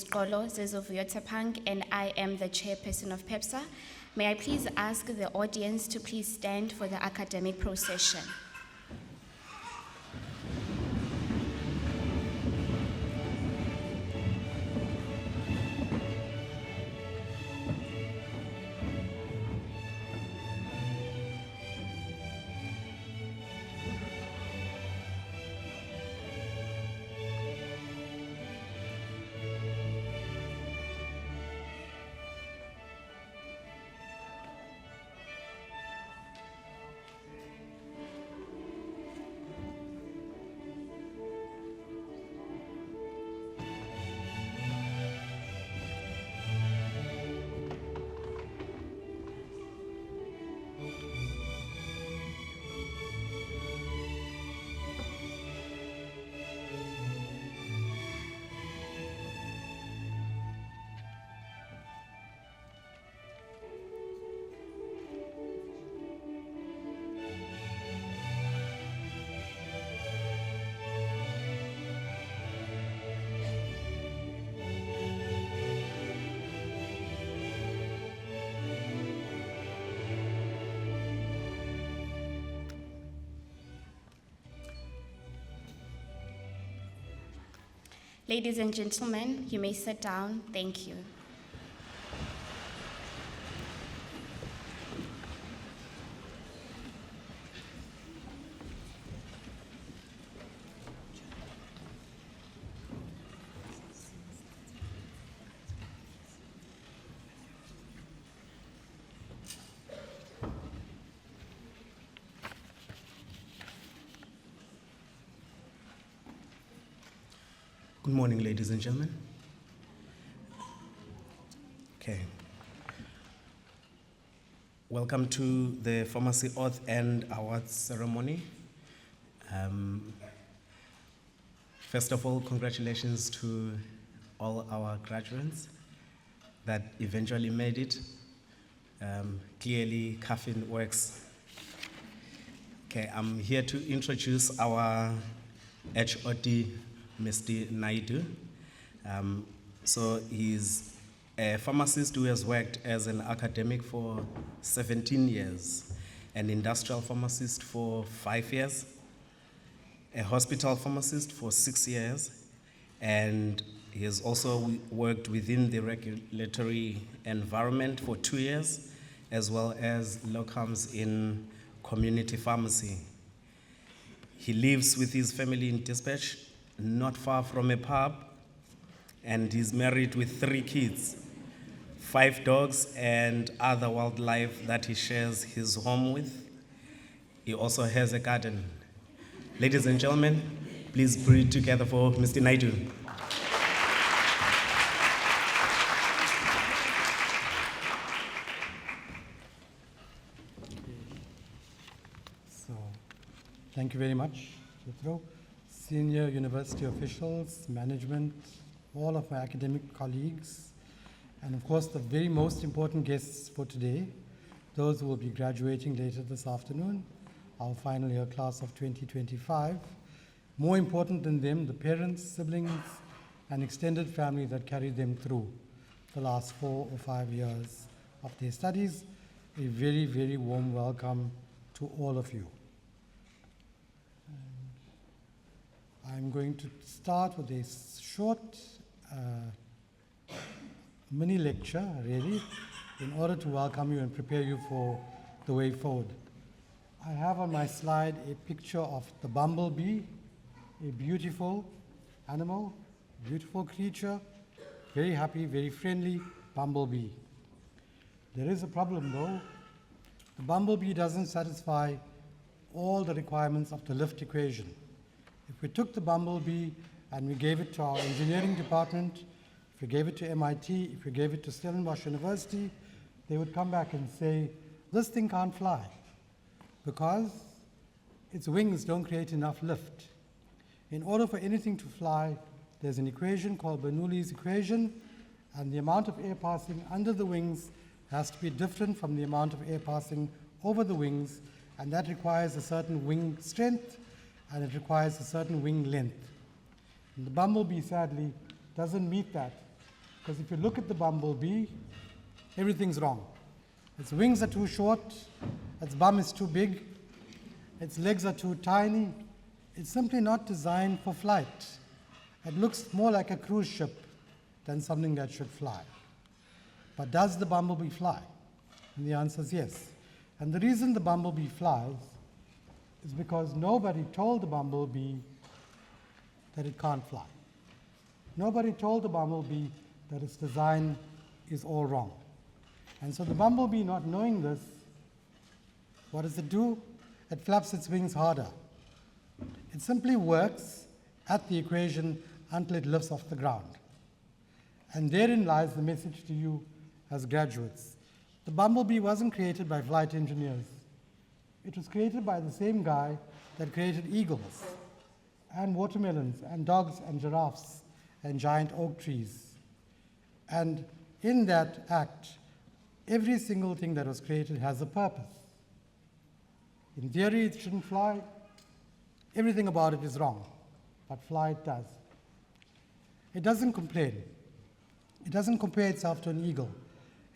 Skolo Zezovuyotapang, and I am the chairperson of PEPSA. May I please ask the audience to please stand for the academic procession. Ladies and gentlemen, you may sit down. Thank you. Good morning, ladies and gentlemen. Okay. Welcome to the Pharmacy Oath and Awards ceremony. First of all, congratulations to all our graduates that eventually made it. Clearly, caffeine works. Okay, I'm here to introduce our HOD, Mr. Naidu. So he's a pharmacist who has worked as an academic for 17 years, an industrial pharmacist for 5 years, a hospital pharmacist for 6 years, and he has also worked within the regulatory environment for 2 years, as well as locums in community pharmacy. He lives with his family in Dispatch, not far from a pub, and he's married with 3 kids, 5 dogs, and other wildlife that he shares his home with. He also has a garden. Ladies and gentlemen, please breathe together for Mr. Naidu. So, thank you very much, Jethro. Senior university officials, management, all of my academic colleagues, and of course the very most important guests for today, those who will be graduating later this afternoon, our final year class of 2025. More important than them, the parents, siblings, and extended family that carried them through the last 4 or 5 years of their studies. A very, very warm welcome to all of you. I'm going to start with a short mini lecture, really, in order to welcome you and prepare you for the way forward. I have on my slide a picture of the bumblebee, a beautiful animal, beautiful creature, very happy, very friendly bumblebee. There is a problem though. The bumblebee doesn't satisfy all the requirements of the lift equation. If we took the bumblebee and we gave it to our engineering department, if we gave it to MIT, if we gave it to Stellenbosch University, they would come back and say, this thing can't fly because its wings don't create enough lift. In order for anything to fly, there's an equation called Bernoulli's equation, and the amount of air passing under the wings has to be different from the amount of air passing over the wings, and that requires a certain wing strength, and it requires a certain wing length. And the bumblebee, sadly, doesn't meet that Because if you look at the bumblebee, everything's wrong. Its wings are too short, its bum is too big, its legs are too tiny. It's simply not designed for flight. It looks more like a cruise ship than something that should fly. But does the bumblebee fly? And the answer is yes. And the reason the bumblebee flies is because nobody told the bumblebee that it can't fly. Nobody told the bumblebee that its design is all wrong. And so the bumblebee, not knowing this, what does it do? It flaps its wings harder. It simply works at the equation until it lifts off the ground. And therein lies the message to you as graduates. The bumblebee wasn't created by flight engineers. It was created by the same guy that created eagles and watermelons and dogs and giraffes and giant oak trees. And in that act, every single thing that was created has a purpose. In theory, it shouldn't fly. Everything about it is wrong, but fly it does. It doesn't complain. It doesn't compare itself to an eagle.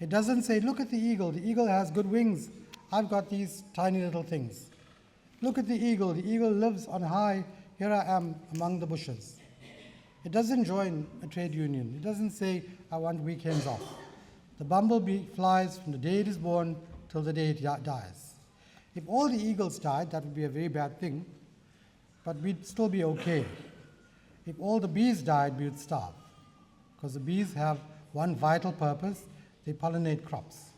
It doesn't say, look at the eagle has good wings. I've got these tiny little things. Look at the eagle lives on high, here I am among the bushes. It doesn't join a trade union. It doesn't say, I want weekends off. The bumblebee flies from the day it is born till the day it dies. If all the eagles died, that would be a very bad thing, but we'd still be okay. If all the bees died, we would starve, because the bees have one vital purpose: they pollinate crops.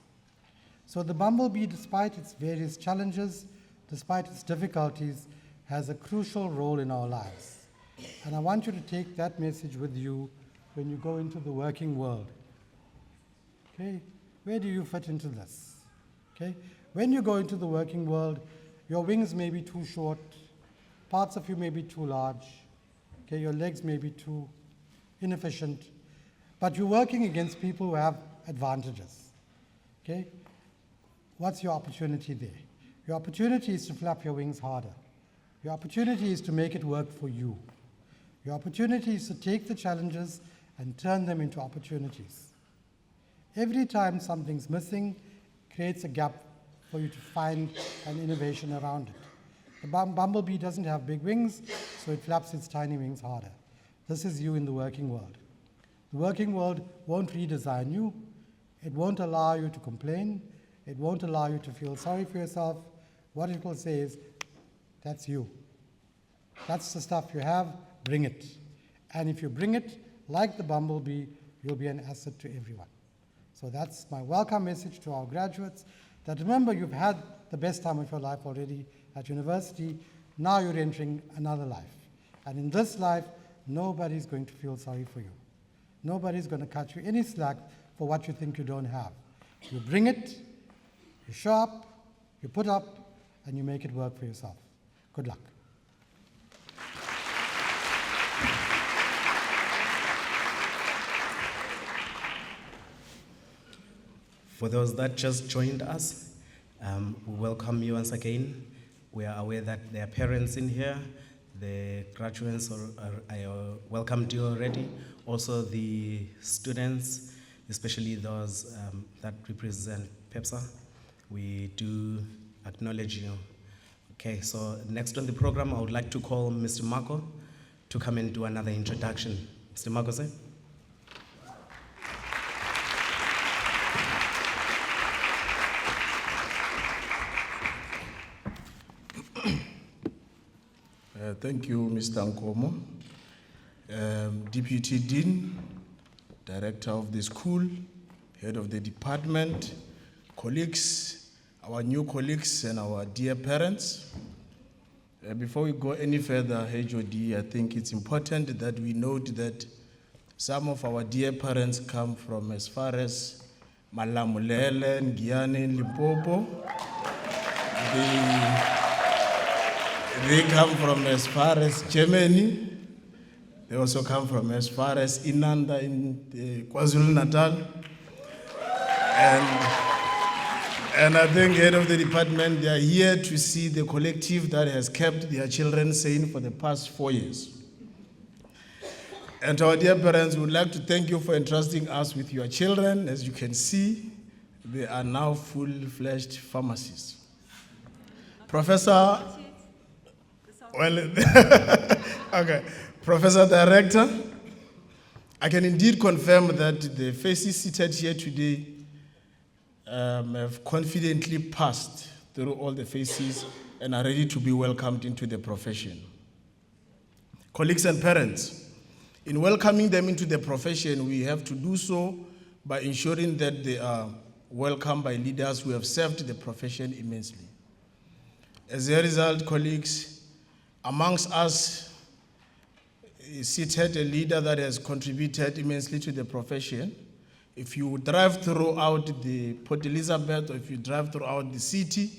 So the bumblebee, despite its various challenges, despite its difficulties, has a crucial role in our lives. And I want you to take that message with you when you go into the working world. Okay? Where do you fit into this? Okay? When you go into the working world, your wings may be too short, parts of you may be too large, okay? Your legs may be too inefficient, but you're working against people who have advantages. Okay? What's your opportunity there? Your opportunity is to flap your wings harder. Your opportunity is to make it work for you. Your opportunity is to take the challenges and turn them into opportunities. Every time something's missing, creates a gap for you to find an innovation around it. The bumblebee doesn't have big wings, so it flaps its tiny wings harder. This is you in the working world. The working world won't redesign you. It won't allow you to complain. It won't allow you to feel sorry for yourself. What it will say is, that's you. That's the stuff you have, bring it. And if you bring it, like the bumblebee, you'll be an asset to everyone. So that's my welcome message to our graduates, that remember, you've had the best time of your life already at university. Now you're entering another life. And in this life, nobody's going to feel sorry for you. Nobody's going to cut you any slack for what you think you don't have. You bring it, you show up, you put up, and you make it work for yourself. Good luck. For those that just joined us, we welcome you once again. We are aware that there are parents in here. The graduates I welcomed you already. Also the students, especially those that represent PEPSA. We do acknowledge you. Okay, so next on the program, I would like to call Mr. Marco to come and do another introduction. Mr. Marco, sir. Thank you, Mr. Nkomo. Deputy Dean, Director of the school, Head of the department, colleagues, our new colleagues and our dear parents. Before we go any further, HOD, I think it's important that we note that some of our dear parents come from as far as Malamulele, Ngiyane, Limpopo. They come from as far as Germany. They also come from as far as Inanda in KwaZulu-Natal. And I think head of the department, they are here to see the collective that has kept their children sane for the past 4 years. And to our dear parents, we would like to thank you for entrusting us with your children. As you can see, they are now full-fledged pharmacists. Professor, well, okay. Professor Director, I can indeed confirm that the faces seated here today have confidently passed through all the phases and are ready to be welcomed into the profession. Colleagues and parents, in welcoming them into the profession, we have to do so by ensuring that they are welcomed by leaders who have served the profession immensely. As a result, colleagues, amongst us is seated a leader that has contributed immensely to the profession. If you drive throughout the Port Elizabeth, or if you drive throughout the city,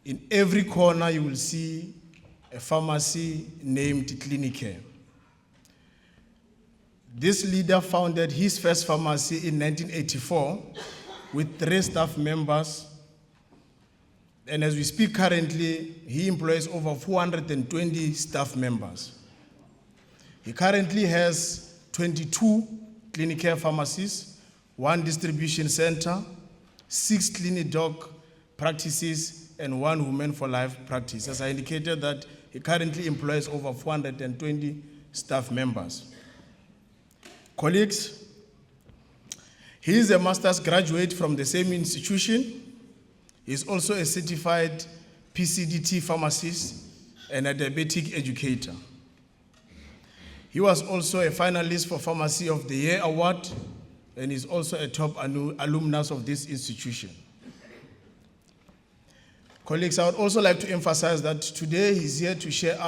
in every corner you will see a pharmacy named Clinicare. This leader founded his first pharmacy in 1984 with 3 staff members. And as we speak currently, he employs over 420 staff members. He currently has 22 Clinicare pharmacies, 1 distribution center, 6 clinic doc practices, and 1 Women for Life practice. As I indicated, that he currently employs over 420 staff members. Colleagues, he is a master's graduate from the same institution. He is also a certified PCDT pharmacist and a diabetic educator. He was also a finalist for Pharmacy of the Year Award and is also a top alumnus of this institution. Colleagues, I would also like to emphasize that today he's here to share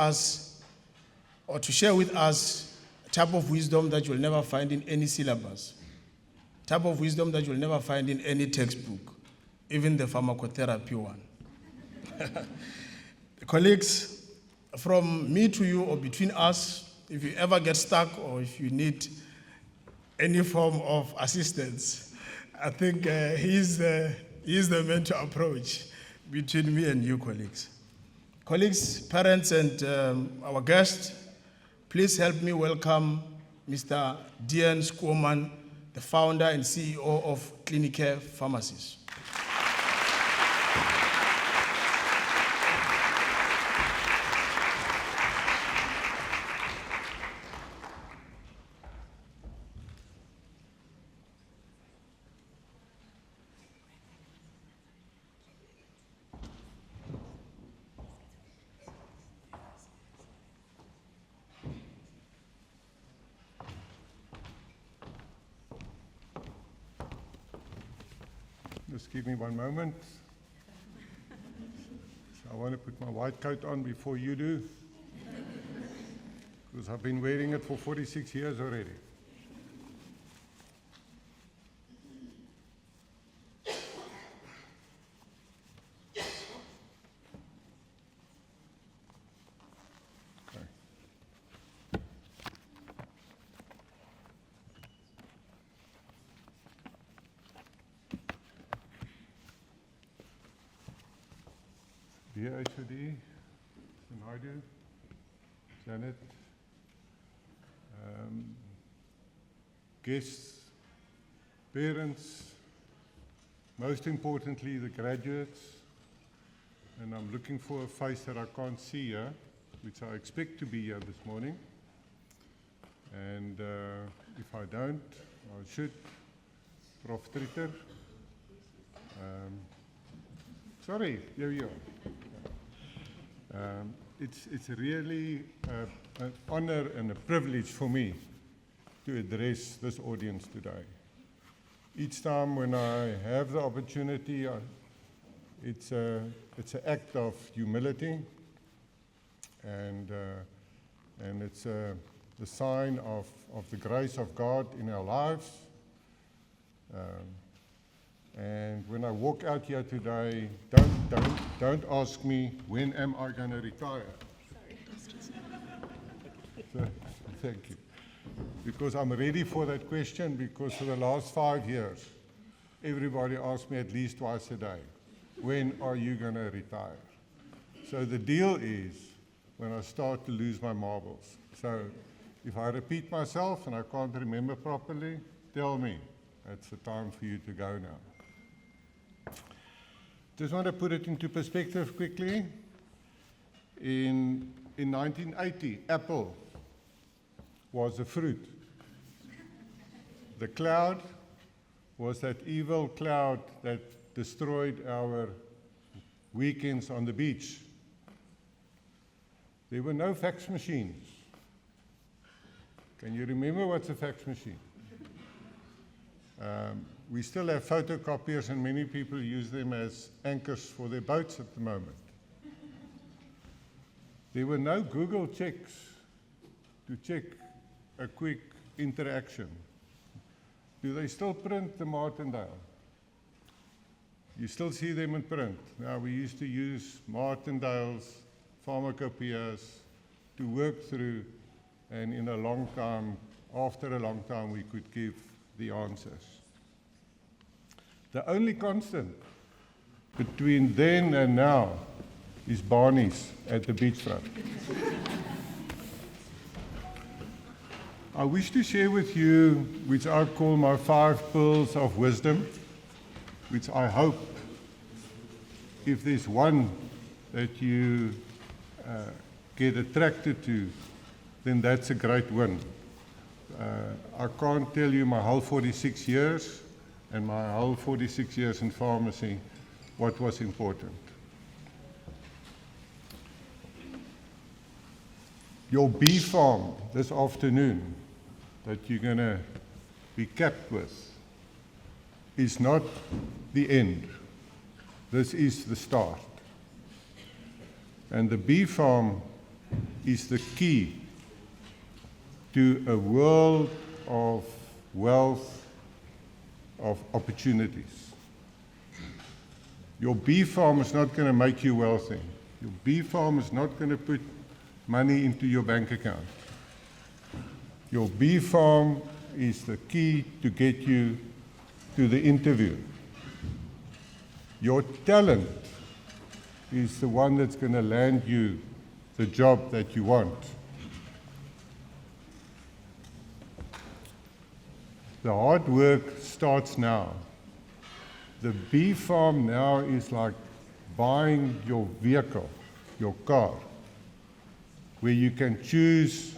with us a type of wisdom that you'll never find in any syllabus, type of wisdom that you'll never find in any textbook, even the pharmacotherapy one. Colleagues, from me to you or between us, if you ever get stuck or if you need any form of assistance, I think he's the man to approach between me and you, colleagues. Colleagues, parents, and our guests, please help me welcome Mr. Dean Skuman, the founder and CEO of Clinicare Pharmacies. Just give me one moment. So I want to put my white coat on before you do, because I've been wearing it for 46 years already. Okay. Dear HOD, Naidu, Janet, guests, parents, most importantly the graduates, and I'm looking for a face that I can't see here, which I expect to be here this morning, and if I don't, I should. Prof. Tritter. Sorry, here you are. It's really an honor and a privilege for me to address this audience today. Each time when I have the opportunity, it's an act of humility, and it's the sign of the grace of God in our lives. And when I walk out here today, don't ask me, when am I going to retire? Sorry. Thank you. Because I'm ready for that question, because for the last 5 years, everybody asks me at least twice a day, when are you going to retire? So the deal is when I start to lose my marbles. So If I repeat myself and I can't remember properly, tell me. It's the time for you to go now. Just want to put it into perspective quickly. In 1980, apple was a fruit. The cloud was that evil cloud that destroyed our weekends on the beach. There were no fax machines. Can you remember what's a fax machine? We still have photocopiers, and many people use them as anchors for their boats at the moment. There were no Google checks to check a quick interaction. Do they still print the Martindale? You still see them in print. Now, we used to use Martindales, pharmacopoeias to work through, and in a long time, after a long time, we could give the answers. The only constant between then and now is Barney's at the beachfront. I wish to share with you, which I call my 5 pearls of wisdom, which I hope, if there's one that you get attracted to, then that's a great win. I can't tell you my whole 46 years and my whole 46 years in pharmacy what was important. Your bee farm this afternoon that you're going to be capped with is not the end. This is the start. And the bee farm is the key to a world of wealth, of opportunities. Your bee farm is not going to make you wealthy. Your bee farm is not going to put money into your bank account. Your bee farm is the key to get you to the interview. Your talent is the one that's going to land you the job that you want. The hard work starts now. The bee farm now is like buying your vehicle, your car, where you can choose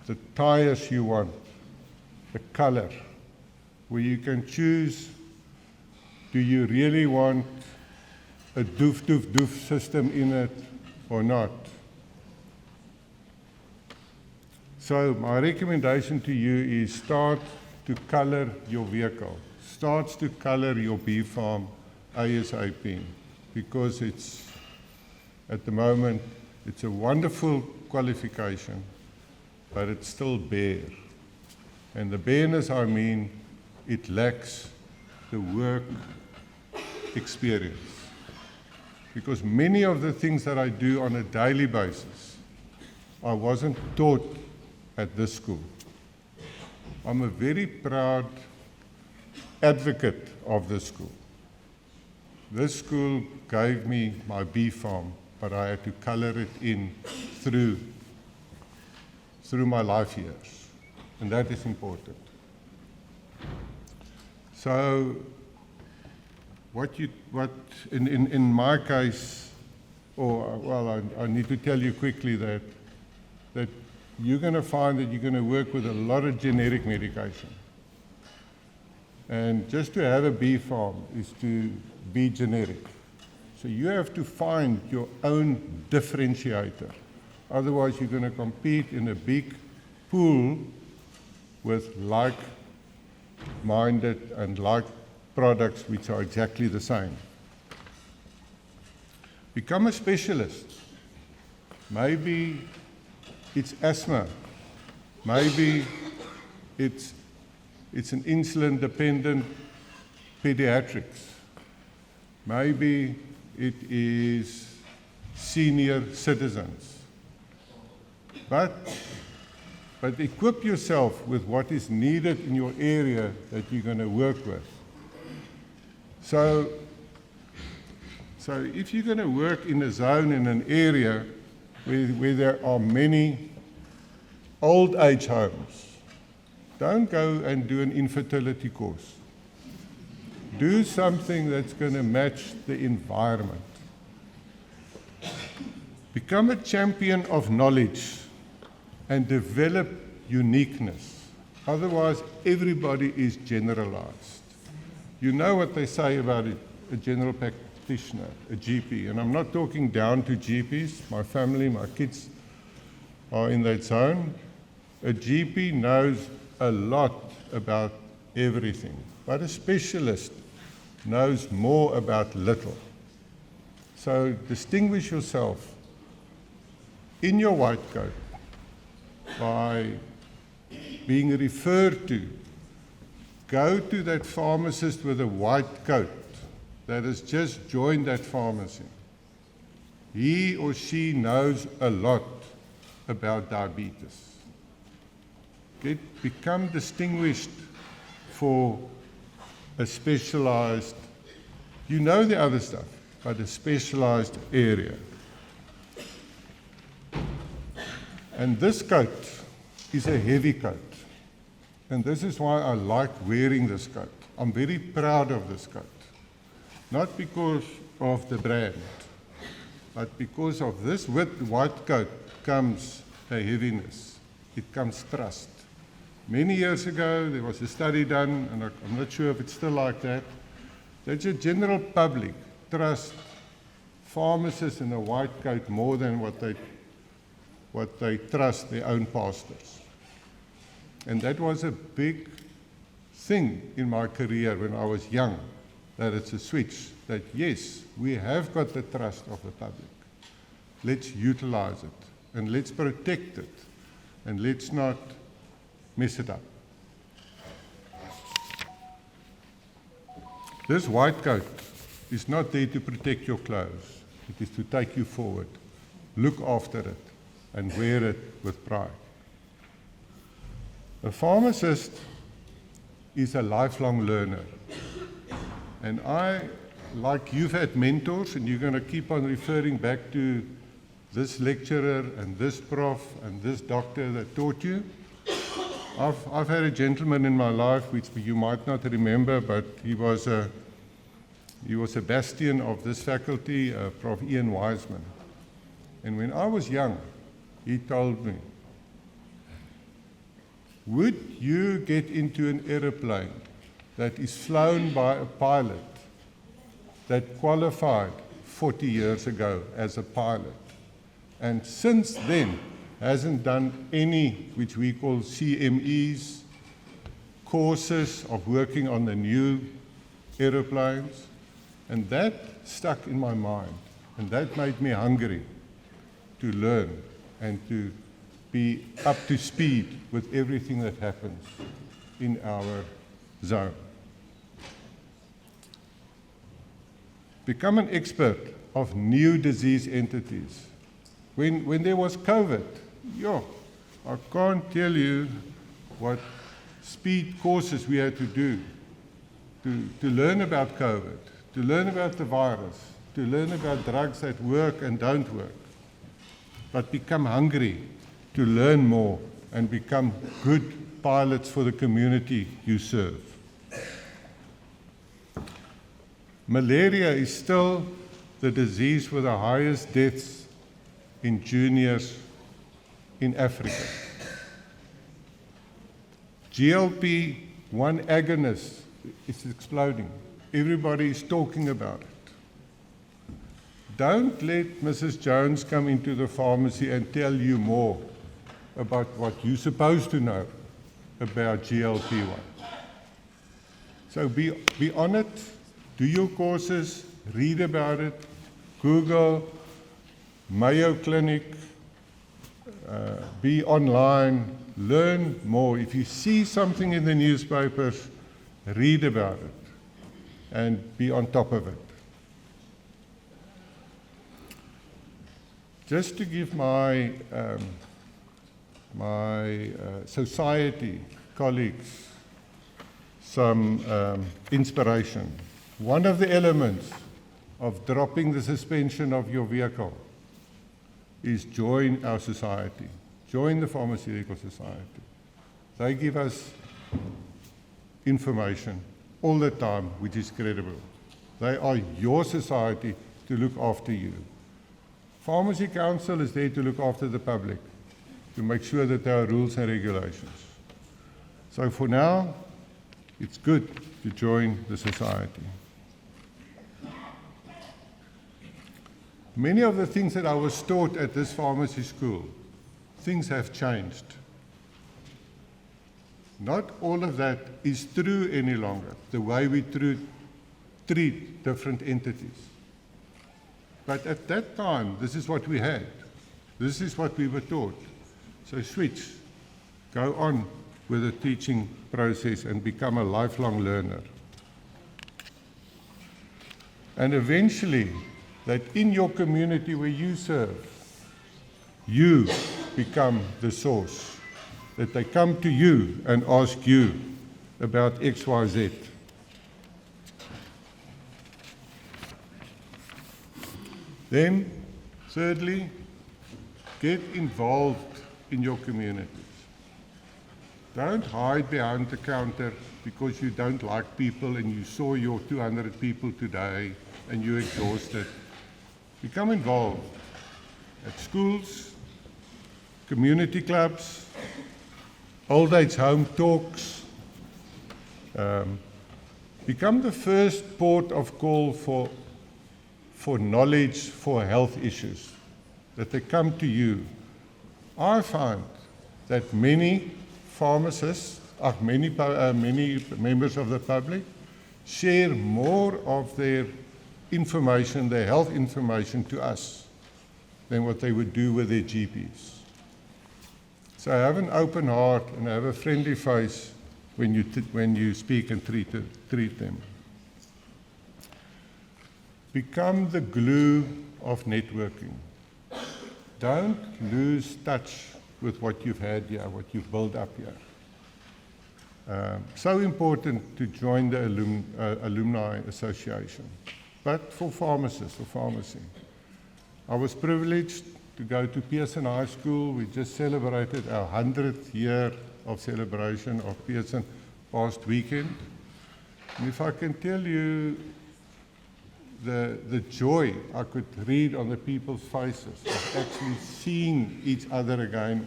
the tires you want, the color, where you can choose, do you really want a doof, doof, doof system in it or not? So my recommendation to you is start to color your vehicle. Start to color your bee farm ASAP, because it's, at the moment, it's a wonderful qualification, but it's still bare. And the bareness, I mean, it lacks the work experience. Because many of the things that I do on a daily basis, I wasn't taught at this school. I'm a very proud advocate of this school. This school gave me my bee farm, but I had to color it in through my life years, and that is important. So, in my case, I need to tell you quickly that you're going to find that you're going to work with a lot of generic medication. And just to have a bee farm is to be generic. So you have to find your own differentiator. Otherwise, you're going to compete in a big pool with like-minded and like products which are exactly the same. Become a specialist. Maybe it's asthma. Maybe it's an insulin-dependent pediatrics. Maybe it is senior citizens. But equip yourself with what is needed in your area that you're going to work with. So if you're going to work in a zone, in an area where there are many old age homes, don't go and do an infertility course. Do something that's going to match the environment. Become a champion of knowledge and develop uniqueness. Otherwise, everybody is generalized. You know what they say about it, a general practitioner, a GP. And I'm not talking down to GPs. My family, my kids are in that zone. A GP knows a lot about everything, but a specialist knows more about little. So distinguish yourself in your white coat by being referred to. Go to that pharmacist with a white coat that has just joined that pharmacy. He or she knows a lot about diabetes. Become distinguished for a specialized, you know the other stuff, but a specialized area. And this coat is a heavy coat. And this is why I like wearing this coat. I'm very proud of this coat. Not because of the brand, but because of this white coat comes a heaviness. It comes trust. Many years ago, there was a study done, and I'm not sure if it's still like that the general public trust pharmacists in a white coat more than what they trust their own pastors. And that was a big thing in my career when I was young, that it's a switch, that yes, we have got the trust of the public. Let's utilize it, and let's protect it, and let's not mess it up. This white coat is not there to protect your clothes. It is to take you forward. Look after it and wear it with pride. A pharmacist is a lifelong learner. And like you've had mentors, and you're going to keep on referring back to this lecturer and this prof and this doctor that taught you. I've had a gentleman in my life, which you might not remember, but he was a bastion of this faculty, Prof. Ian Wiseman. And when I was young, he told me, would you get into an aeroplane that is flown by a pilot that qualified 40 years ago as a pilot, and since then hasn't done any, which we call CMEs, courses of working on the new aeroplanes? And that stuck in my mind, and that made me hungry to learn and to be up to speed with everything that happens in our zone. Become an expert of new disease entities. When there was COVID, I can't tell you what speed courses we had to do to learn about COVID, to learn about the virus, to learn about drugs that work and don't work, but become hungry to learn more and become good pilots for the community you serve. Malaria is still the disease with the highest deaths in juniors in Africa. GLP-1 agonist is exploding. Everybody is talking about it. Don't let Mrs. Jones come into the pharmacy and tell you more about what you're supposed to know about GLP-1. So be on it, do your courses, read about it, Google, Mayo Clinic, be online, learn more. If you see something in the newspapers, read about it and be on top of it. Just to give my society colleagues some inspiration. One of the elements of dropping the suspension of your vehicle is join our society. join the Pharmaceutical Society. They give us information all the time, which is credible. They are your society to look after you. Pharmacy Council is there to look after the public, to make sure that there are rules and regulations. So for now, it's good to join the society. Many of the things that I was taught at this pharmacy school, things have changed. Not all of that is true any longer, the way we treat different entities. But at that time, this is what we had. This is what we were taught. So switch, go on with the teaching process and become a lifelong learner. And eventually, that in your community where you serve, you become the source. That they come to you and ask you about X, Y, Z. Then, thirdly, get involved in your communities. Don't hide behind the counter because you don't like people and you saw your 200 people today and you're exhausted. Become involved at schools, community clubs, old age home talks. Become the first port of call for knowledge for health issues, that they come to you. I find that many pharmacists, many members of the public, share more of their information, their health information to us than what they would do with their GPs. So have an open heart and have a friendly face when you speak and treat them. Become the glue of networking. Don't lose touch with what you've had here, what you've built up here. So important to join the Alumni Association. But for pharmacists, for pharmacy. I was privileged to go to Pearson High School. We just celebrated our 100th year of celebration of Pearson past weekend. And if I can tell you the joy I could read on the people's faces of actually seeing each other again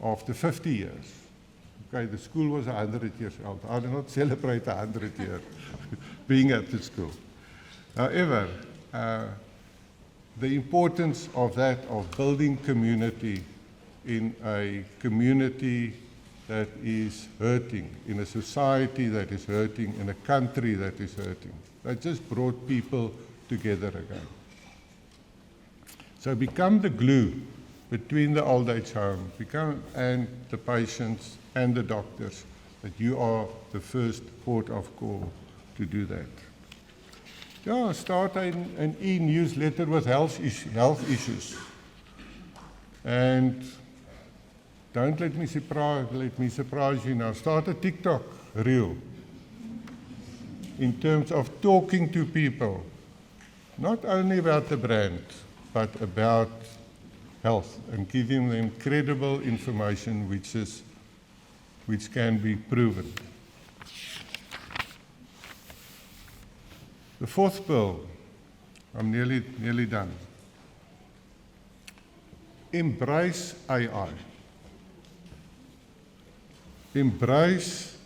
after 50 years. Okay, the school was 100 years old. I did not celebrate 100 years being at the school. However, the importance of that, of building community in a community that is hurting, in a society that is hurting, in a country that is hurting. That just brought people together again. So become the glue between the old age home, and the patients and the doctors, that you are the first port of call to do that. Yeah, start an e-newsletter with health issues. And don't let me surprise you now. Start a TikTok reel in terms of talking to people, not only about the brand, but about health, and giving them credible information which can be proven. The fourth pill, I'm nearly done. Embrace AI. Embrace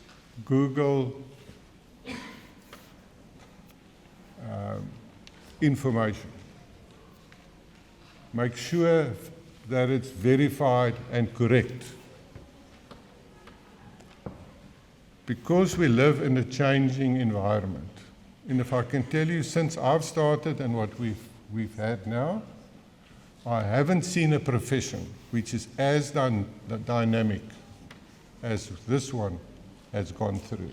Google information. Make sure that it's verified and correct. Because we live in a changing environment. And if I can tell you, since I've started and what we've had now, I haven't seen a profession which is as dynamic as this one has gone through.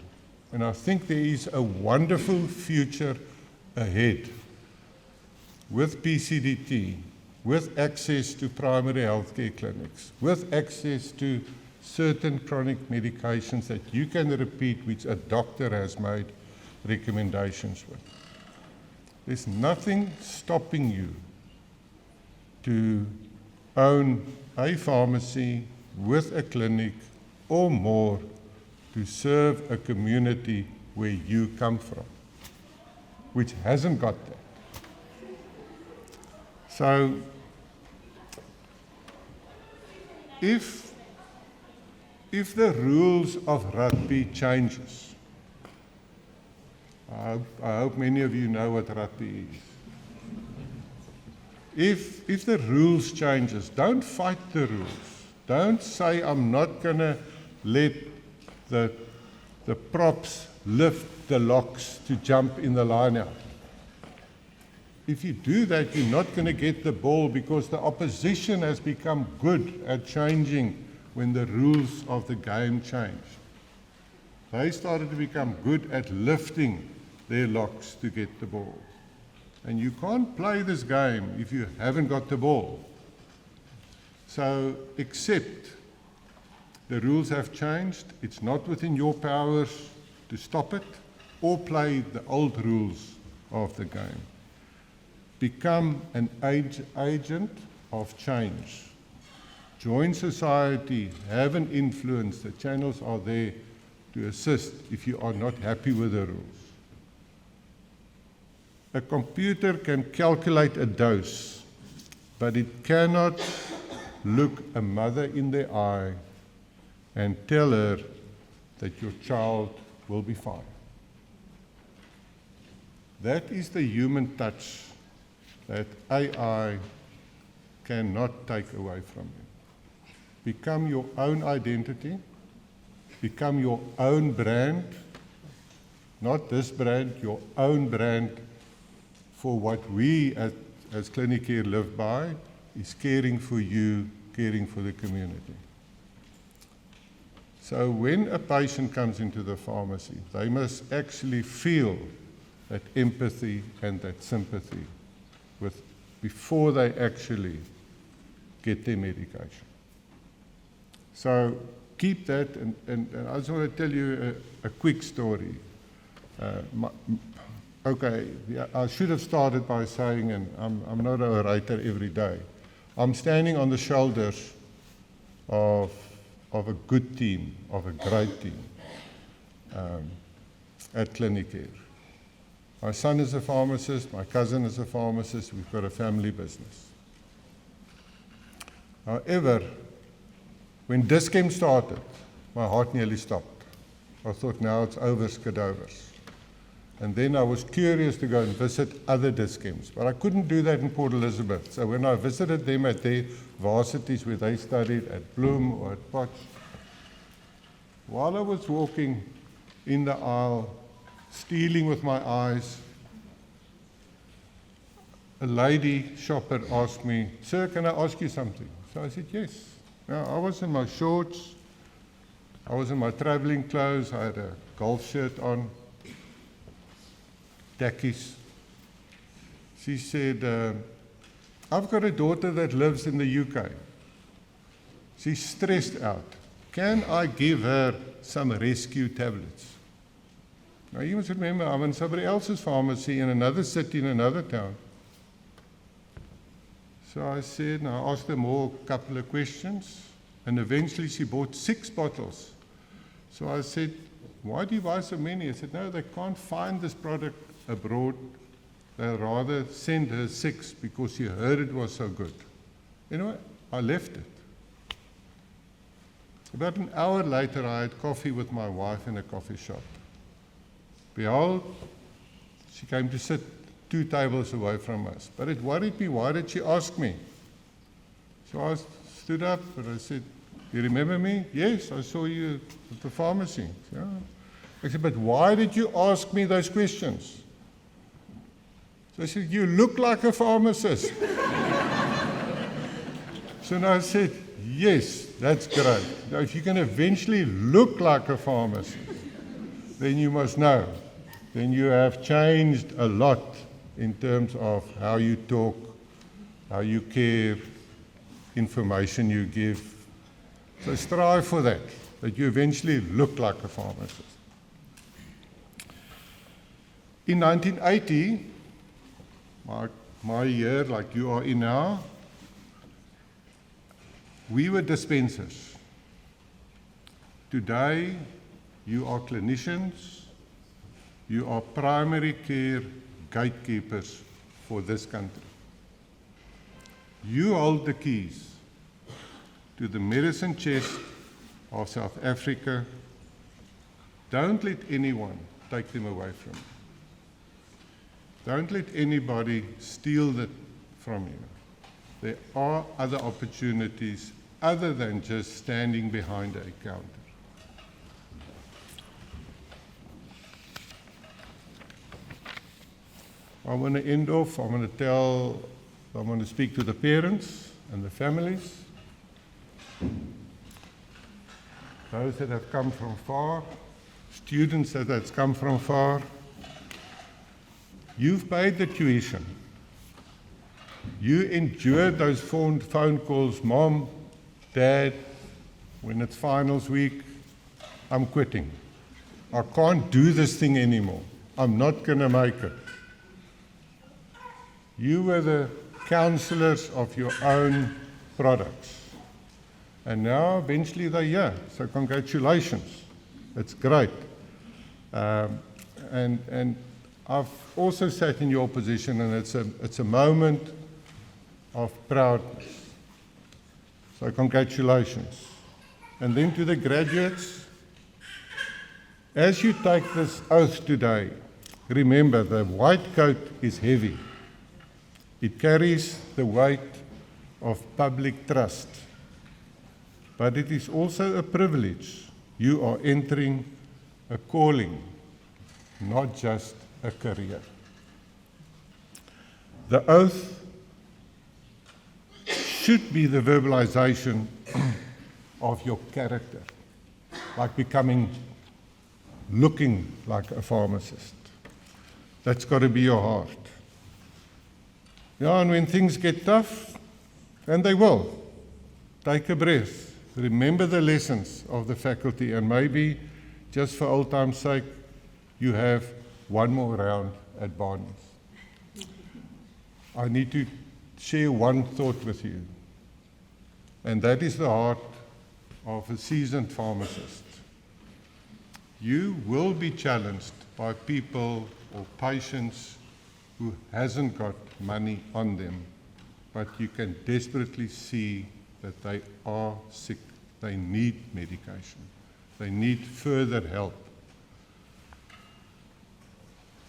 And I think there is a wonderful future ahead with PCDT, with access to primary healthcare clinics, with access to certain chronic medications that you can repeat, which a doctor has made recommendations with. There's nothing stopping you to own a pharmacy with a clinic or more to serve a community where you come from, which hasn't got that. So, if the rules of rugby changes, I hope many of you know what rugby is. If the rules changes, don't fight the rules. Don't say, I'm not going to let the props lift the locks to jump in the line-out. If you do that, you're not going to get the ball, because the opposition has become good at changing when the rules of the game change. They started to become good at lifting their locks to get the ball. And you can't play this game if you haven't got the ball. So accept the rules have changed. It's not within your powers to stop it or play the old rules of the game. Become an agent of change. Join society, have an influence. The channels are there to assist if you are not happy with the rules. A computer can calculate a dose, but it cannot look a mother in the eye and tell her that your child will be fine. That is the human touch that AI cannot take away from you. Become your own identity, become your own brand, not this brand, your own brand, for what we as Clinicare live by is caring for you, caring for the community. So when a patient comes into the pharmacy, they must actually feel that empathy and that sympathy before they actually get their medication. So keep that, and I just want to tell you a quick story. I should have started by saying, and I'm not a writer every day, I'm standing on the shoulders of a good team, of a great team at Clinicare. My son is a pharmacist, my cousin is a pharmacist, we've got a family business. However, when Dischem started, my heart nearly stopped. I thought, now it's over, skidovers. And then I was curious to go and visit other Dischems, but I couldn't do that in Port Elizabeth. So when I visited them at their varsities where they studied, at Bloem or at Potch, while I was walking in the aisle, stealing with my eyes, a lady shopper asked me, "Sir, can I ask you something?" So I said, yes. Now, I was in my shorts, I was in my traveling clothes, I had a golf shirt on, tackies. She said, I've got a daughter that lives in the UK. She's stressed out. Can I give her some rescue tablets? Now you must remember, I'm in somebody else's pharmacy in another city, in another town. So I said, and I asked her more, a couple of questions, and eventually she bought 6 bottles. So I said, why do you buy so many? I said, no, they can't find this product abroad. They'll rather send her 6 because she heard it was so good. You know what? I left it. About an hour later, I had coffee with my wife in a coffee shop. Behold, she came to sit 2 tables away from us. But it worried me. Why did she ask me? So I stood up and I said, you remember me? Yes, I saw you at the pharmacy. Yeah. I said, but why did you ask me those questions? So I said, you look like a pharmacist. So now I said, yes, that's great. Now if you can eventually look like a pharmacist, then you must know. Then you have changed a lot in terms of how you talk, how you care, information you give. So strive for that you eventually look like a pharmacist. In 1980, my year, like you are in now, we were dispensers. Today, you are clinicians, you are primary care gatekeepers for this country. You hold the keys to the medicine chest of South Africa. Don't let anyone take them away from you. Don't let anybody steal that from you. There are other opportunities other than just standing behind a counter. I'm going to end off, I'm going to speak to the parents and the families, those that have come from far, students that have come from far. You've paid the tuition. You endured those phone calls, Mom, Dad, when it's finals week, I'm quitting. I can't do this thing anymore. I'm not going to make it. You were the counselors of your own products. And now, eventually, they're here. So congratulations. It's great. And I've also sat in your position, and it's a moment of proudness. So congratulations. And then to the graduates, as you take this oath today, remember the white coat is heavy. It carries the weight of public trust. But it is also a privilege. You are entering a calling, not just a career. The oath should be the verbalization of your character, like looking like a pharmacist. That's got to be your heart. Yeah, and when things get tough, and they will, take a breath. Remember the lessons of the faculty, and maybe, just for old time's sake, you have one more round at Barnes. I need to share one thought with you, and that is the heart of a seasoned pharmacist. You will be challenged by people or patients who hasn't got money on them, but you can desperately see that they are sick. They need medication. They need further help.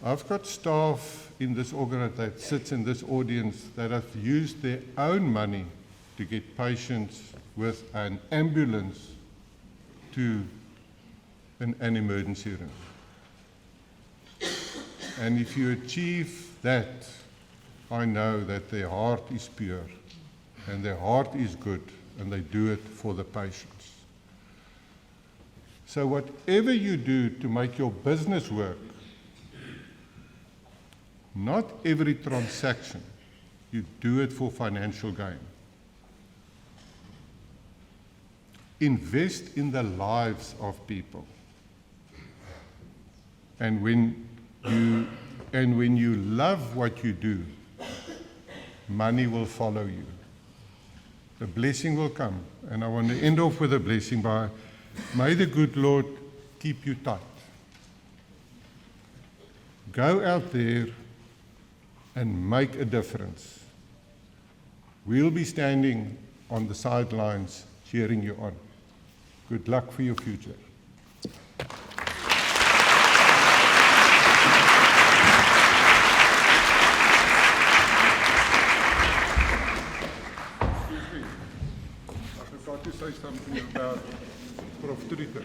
I've got staff in this organization that sits in this audience that have used their own money to get patients with an ambulance to an emergency room. And if you achieve that, I know that their heart is pure and their heart is good and they do it for the patients. So whatever you do to make your business work, not every transaction, you do it for financial gain. Invest in the lives of people. And when you love what you do, money will follow you. The blessing will come. And I want to end off with a blessing by, may the good Lord keep you tight. Go out there and make a difference. We'll be standing on the sidelines cheering you on. Good luck for your future. I forgot to say something about Prof. Trüter.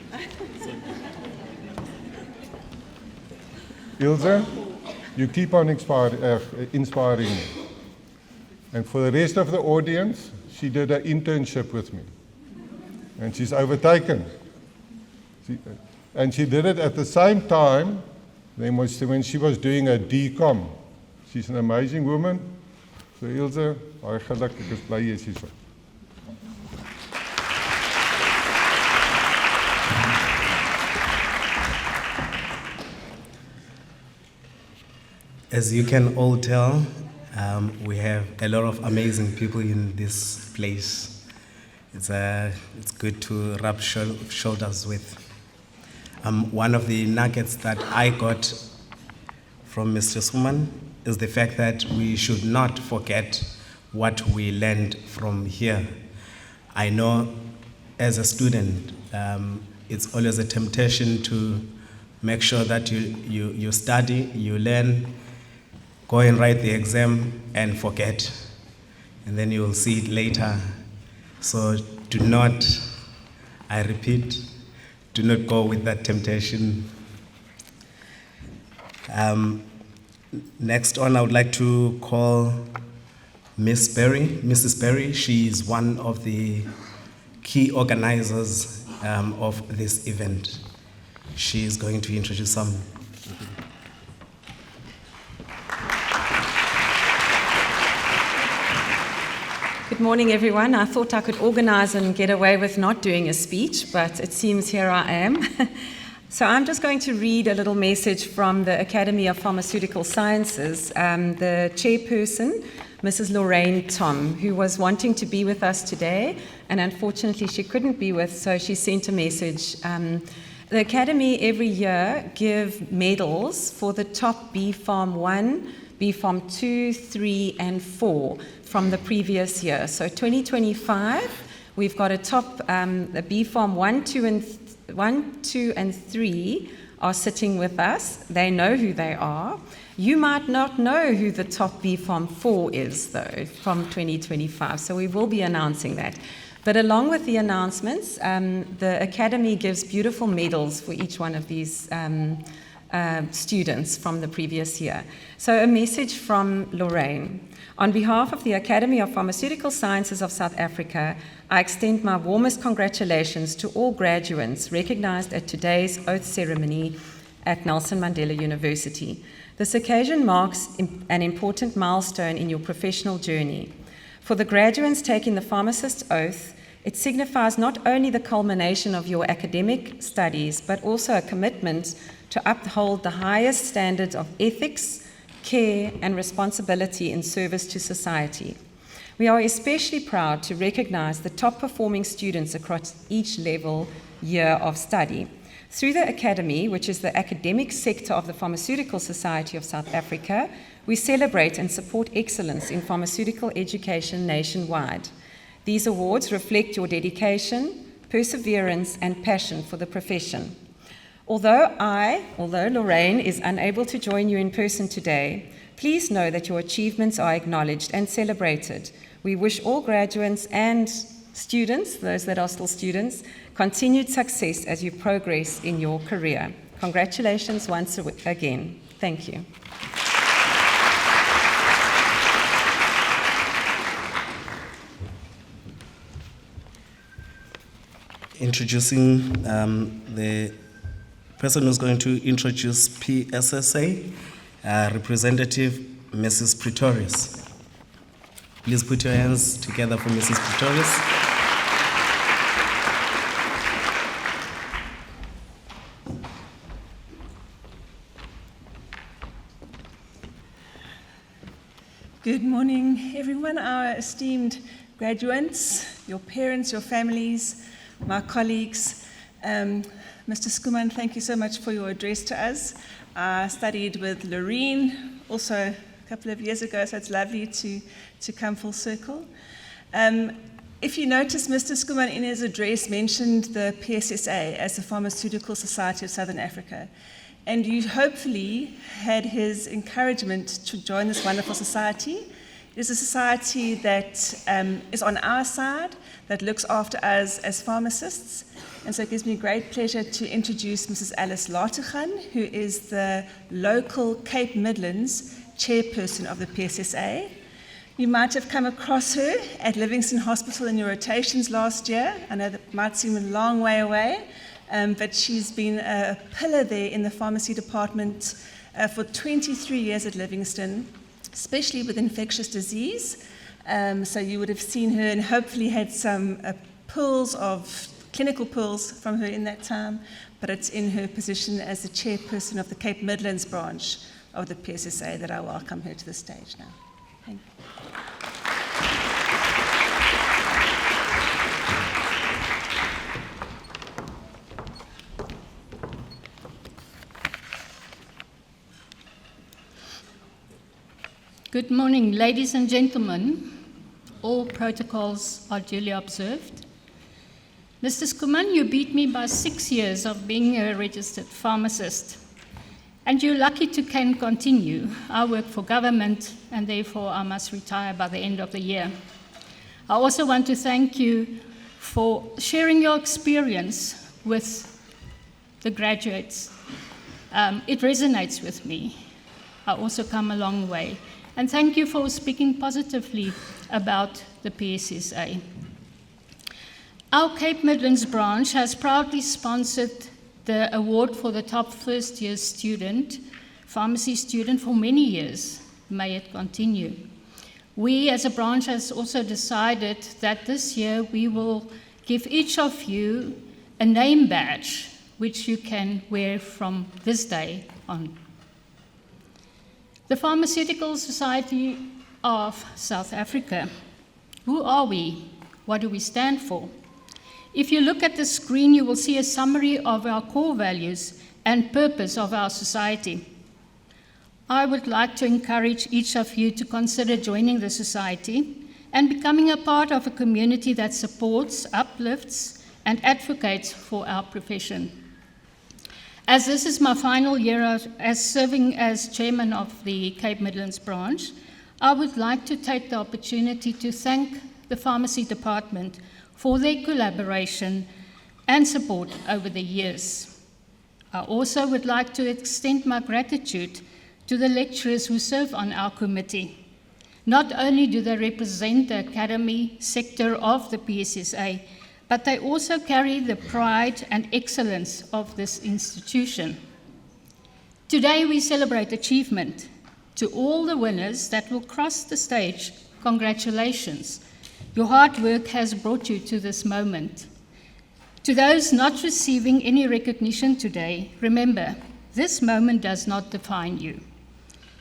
Ilse, you keep on inspiring me. And for the rest of the audience, she did an internship with me. And she's overtaken. And she did it at the same time when she was doing a DCOM. She's an amazing woman. So Ilse, baie geluk, ek is bly jy is hier. As you can all tell, we have a lot of amazing people in this place. It's good to rub shoulders with. One of the nuggets that I got from Mr. Suman is the fact that we should not forget what we learned from here. I know as a student, it's always a temptation to make sure that you study, you learn, go and write the exam and forget. And then you will see it later. So do not, I repeat, do not go with that temptation. Next on, I would like to call Mrs. Berry. She is one of the key organizers of this event. She is going to introduce some. Good morning, everyone. I thought I could organize and get away with not doing a speech, but it seems here I am. So I'm just going to read a little message from the Academy of Pharmaceutical Sciences. The chairperson, Mrs. Lorraine Tom, who was wanting to be with us today, and unfortunately she couldn't be with, so she sent a message. The Academy every year give medals for the top B Pharm 1, B Pharm 2, 3, and 4 from the previous year. So 2025, we've got a top, the B Pharm 1, 2, and 3 are sitting with us. They know who they are. You might not know who the top B Pharm 4 is, though, from 2025. So we will be announcing that. But along with the announcements, the Academy gives beautiful medals for each one of these students from the previous year. So a message from Lorraine. On behalf of the Academy of Pharmaceutical Sciences of South Africa, I extend my warmest congratulations to all graduates recognized at today's oath ceremony at Nelson Mandela University. This occasion marks an important milestone in your professional journey. For the graduates taking the Pharmacist oath, it signifies not only the culmination of your academic studies, but also a commitment to uphold the highest standards of ethics, care, and responsibility in service to society. We are especially proud to recognize the top-performing students across each level year of study. Through the Academy, which is the academic sector of the Pharmaceutical Society of South Africa, we celebrate and support excellence in pharmaceutical education nationwide. These awards reflect your dedication, perseverance, and passion for the profession. Although Lorraine is unable to join you in person today, please know that your achievements are acknowledged and celebrated. We wish all graduates and students, those that are still students, continued success as you progress in your career. Congratulations once again. Thank you. Introducing the person who's going to introduce PSSA, Representative Mrs. Pretorius. Please put your hands together for Mrs. Pretorius. Good morning, everyone, our esteemed graduates, your parents, your families, my colleagues. Mr. Skuman, thank you so much for your address to us. I studied with Lorraine also a couple of years ago, so it's lovely to come full circle. If you notice, Mr. Skuman in his address mentioned the PSSA as the Pharmaceutical Society of Southern Africa. And you hopefully had his encouragement to join this wonderful society. It is a society that is on our side, that looks after us as pharmacists. And so it gives me great pleasure to introduce Mrs. Alice Lateghan, who is the local Cape Midlands chairperson of the PSSA. You might have come across her at Livingston Hospital in your rotations last year. I know that might seem a long way away, but she's been a pillar there in the pharmacy department for 23 years at Livingston, especially with infectious disease. So you would have seen her and hopefully had some clinical pearls from her in that time, but it's in her position as the chairperson of the Cape Midlands branch of the PSSA that I welcome her to the stage now. Thank you. Good morning, ladies and gentlemen. All protocols are duly observed. Mr. Skuman, you beat me by 6 years of being a registered pharmacist. And you're lucky to can continue. I work for government, and therefore I must retire by the end of the year. I also want to thank you for sharing your experience with the graduates. It resonates with me. I also come a long way. And thank you for speaking positively about the PSSA. Our Cape Midlands branch has proudly sponsored the award for the top first-year student, pharmacy student, for many years. May it continue. We as a branch has also decided that this year we will give each of you a name badge, which you can wear from this day on. The Pharmaceutical Society of South Africa. Who are we? What do we stand for? If you look at the screen, you will see a summary of our core values and purpose of our society. I would like to encourage each of you to consider joining the society and becoming a part of a community that supports, uplifts, and advocates for our profession. As this is my final year as serving as chairman of the Cape Midlands branch, I would like to take the opportunity to thank the pharmacy department for their collaboration and support over the years. I also would like to extend my gratitude to the lecturers who serve on our committee. Not only do they represent the academy sector of the PSSA, but they also carry the pride and excellence of this institution. Today we celebrate achievement. To all the winners that will cross the stage, congratulations. Your hard work has brought you to this moment. To those not receiving any recognition today, remember, this moment does not define you.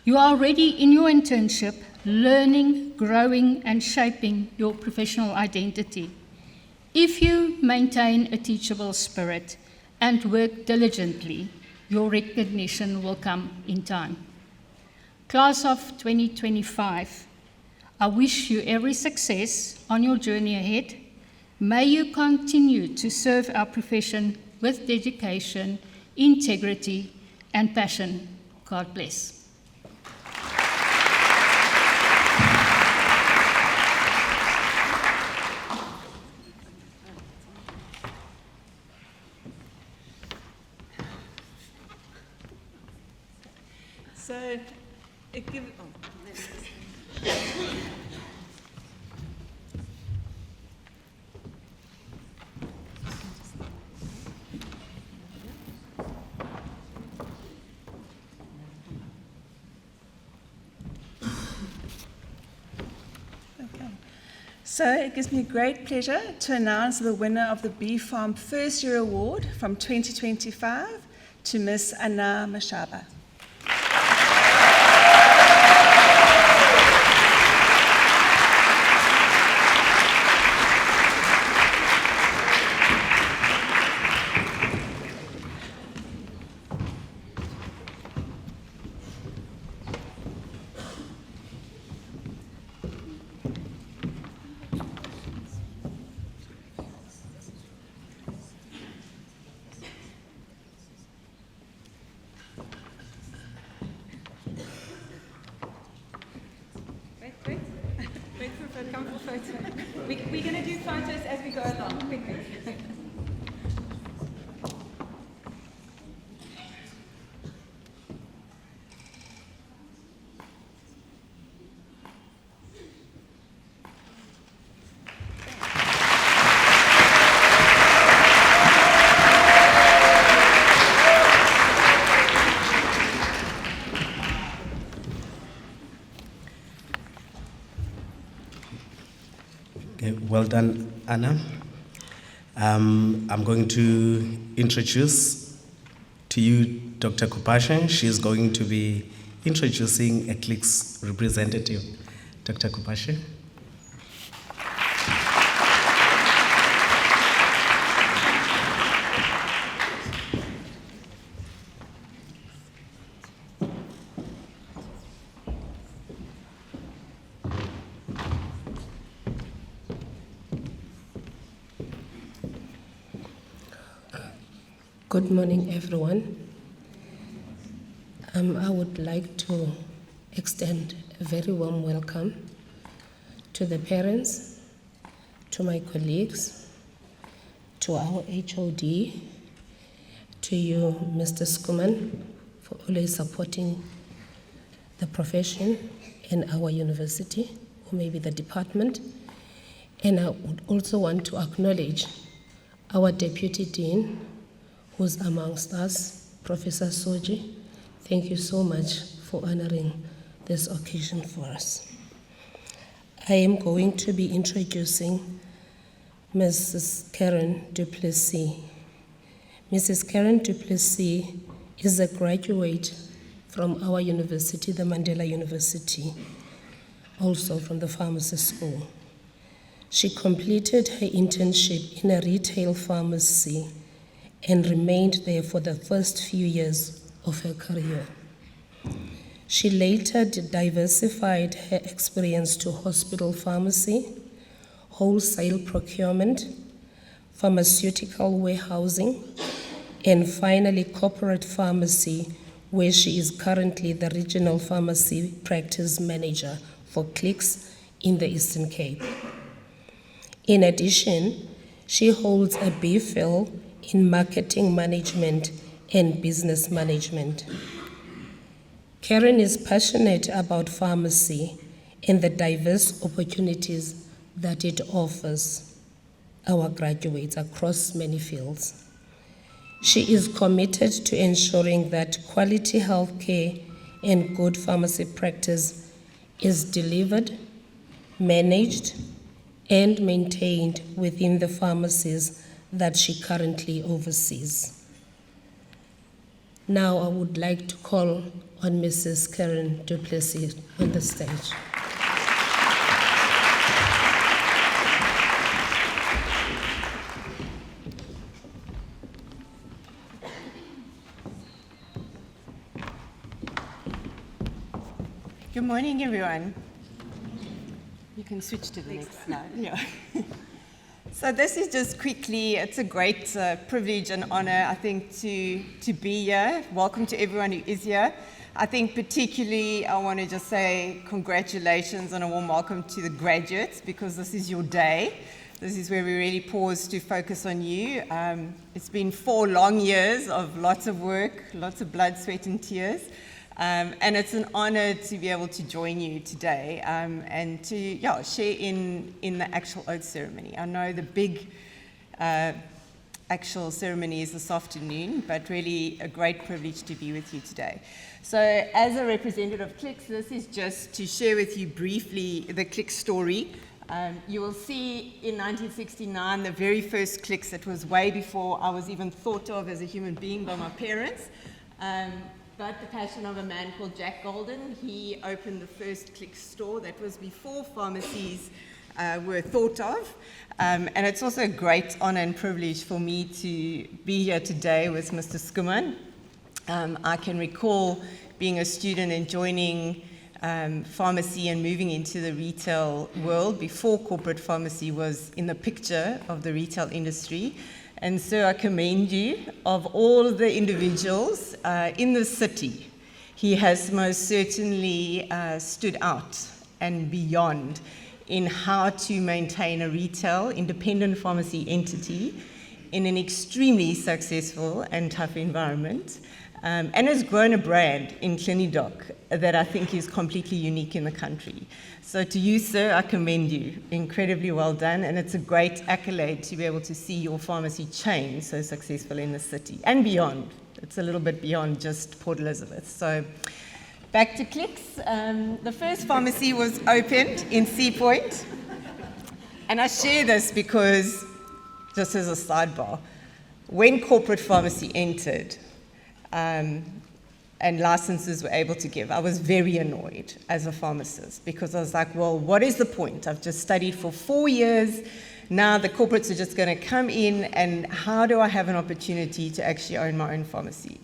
You are already in your internship, learning, growing, and shaping your professional identity. If you maintain a teachable spirit and work diligently, your recognition will come in time. Class of 2025, I wish you every success on your journey ahead. May you continue to serve our profession with dedication, integrity, and passion. God bless. So, So it gives me great pleasure to announce the winner of the B-Farm First Year Award from 2025 to Ms. Anna Mashaba. Come for photo. We're going to do photos as we go along. Quickly. Okay, well done, Anna. I'm going to introduce to you Dr. Kupashe. She's going to be introducing a CLIC's representative. Dr. Kupashe. Good morning, everyone. I would like to extend a very warm welcome to the parents, to my colleagues, to our HOD, to you, Mr. Skuman, for always supporting the profession and our university, or maybe the department. And I would also want to acknowledge our Deputy Dean, who's amongst us, Professor Soji. Thank you so much for honoring this occasion for us. I am going to be introducing Mrs. Karen Duplessis. Mrs. Karen Duplessis is a graduate from our university, the Mandela University, also from the Pharmacist School. She completed her internship in a retail pharmacy and remained there for the first few years of her career. She later diversified her experience to hospital pharmacy, wholesale procurement, pharmaceutical warehousing, and finally corporate pharmacy, where she is currently the regional pharmacy practice manager for Clicks in the Eastern Cape. In addition, she holds a BPhil in marketing management and business management. Karen is passionate about pharmacy and the diverse opportunities that it offers our graduates across many fields. She is committed to ensuring that quality healthcare and good pharmacy practice is delivered, managed, and maintained within the pharmacies that she currently oversees. Now I would like to call on Mrs. Karen Duplessis on the stage. Good morning, everyone. You can switch to the next slide. Yeah. So this is just quickly, it's a great privilege and honor, I think, to be here. Welcome to everyone who is here. I think particularly I want to just say congratulations and a warm welcome to the graduates, because this is your day. This is where we really pause to focus on you. It's been 4 long years of lots of work, lots of blood, sweat, and tears. And it's an honor to be able to join you today and to share in the actual oath ceremony. I know the big actual ceremony is this afternoon, but really a great privilege to be with you today. So as a representative of Clicks, this is just to share with you briefly the Clicks story. You will see in 1969, the very first Clicks. It was way before I was even thought of as a human being by my parents. But the passion of a man called Jack Golden, he opened the first Clicks store. That was before pharmacies were thought of. And it's also a great honor and privilege for me to be here today with Mr. Skuman. I can recall being a student and joining pharmacy and moving into the retail world before corporate pharmacy was in the picture of the retail industry. And so I commend you. Of all the individuals in the city, he has most certainly stood out and beyond in how to maintain a retail independent pharmacy entity in an extremely successful and tough environment, and has grown a brand in Clinidoc that I think is completely unique in the country. So to you, sir, I commend you. Incredibly well done, and it's a great accolade to be able to see your pharmacy chain so successful in the city and beyond. It's a little bit beyond just Port Elizabeth. So back to Clicks. The first pharmacy was opened in Sea Point, and I share this because, just as a sidebar, when corporate pharmacy entered, and licenses were able to give, I was very annoyed as a pharmacist, because I was like, well, what is the point? I've just studied for 4 years. Now the corporates are just going to come in, and how do I have an opportunity to actually own my own pharmacy?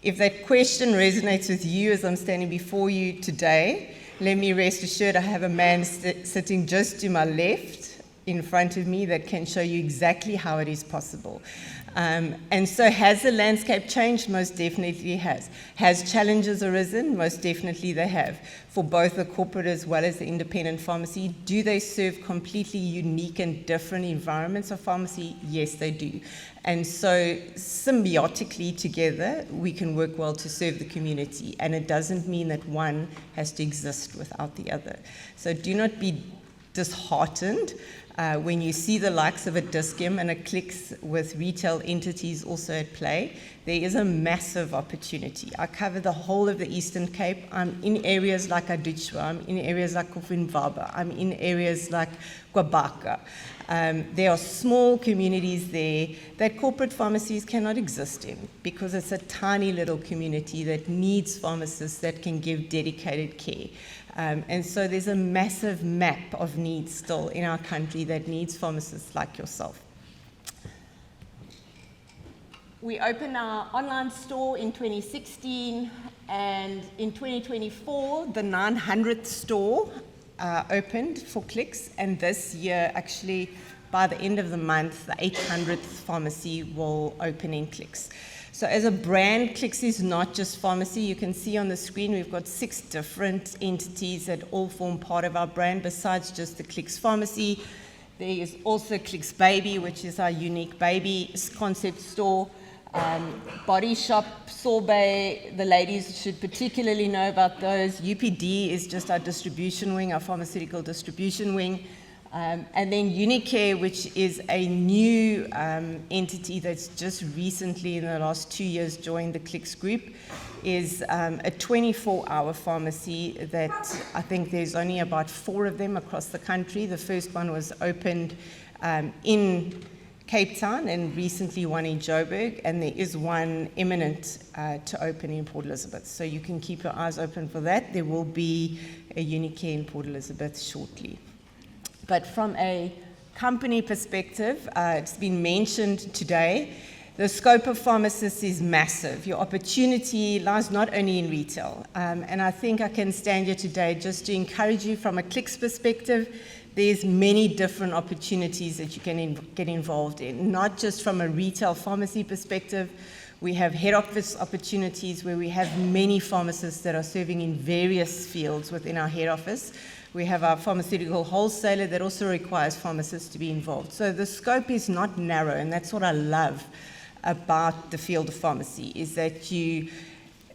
If that question resonates with you as I'm standing before you today, let me rest assured I have a man sitting just to my left in front of me that can show you exactly how it is possible. And so has the landscape changed? Most definitely has. Has challenges arisen? Most definitely they have. For both the corporate as well as the independent pharmacy, do they serve completely unique and different environments of pharmacy? Yes, they do. And so symbiotically together, we can work well to serve the community. And it doesn't mean that one has to exist without the other. So do not be disheartened when you see the likes of a Dis-Chem and a Clicks with retail entities also at play. There is a massive opportunity. I cover the whole of the Eastern Cape. I'm in areas like Aduchwa, I'm in areas like Kofinvaba, I'm in areas like Kwabaka. There are small communities there that corporate pharmacies cannot exist in because it's a tiny little community that needs pharmacists that can give dedicated care. And so there's a massive map of needs still in our country that needs pharmacists like yourself. We opened our online store in 2016, and in 2024, the 900th store opened for Clicks, and this year, actually, by the end of the month, the 800th pharmacy will open in Clicks. So as a brand, Clicks is not just pharmacy. You can see on the screen we've got 6 different entities that all form part of our brand besides just the Clicks pharmacy. There is also Clicks Baby, which is our unique baby concept store. Body Shop, Sorbet, the ladies should particularly know about those. UPD is just our distribution wing, our pharmaceutical distribution wing. And then Unicare, which is a new entity that's just recently in the last 2 years joined the Clicks group, is a 24-hour pharmacy that I think there's only about 4 of them across the country. The first one was opened in Cape Town and recently one in Joburg, and there is one imminent to open in Port Elizabeth. So you can keep your eyes open for that. There will be a Unicare in Port Elizabeth shortly. But from a company perspective, it's been mentioned today, the scope of pharmacists is massive. Your opportunity lies not only in retail. And I think I can stand here today just to encourage you from a Clicks perspective. There's many different opportunities that you can get involved in, not just from a retail pharmacy perspective. We have head office opportunities where we have many pharmacists that are serving in various fields within our head office. We have our pharmaceutical wholesaler that also requires pharmacists to be involved. So the scope is not narrow, and that's what I love about the field of pharmacy, is that you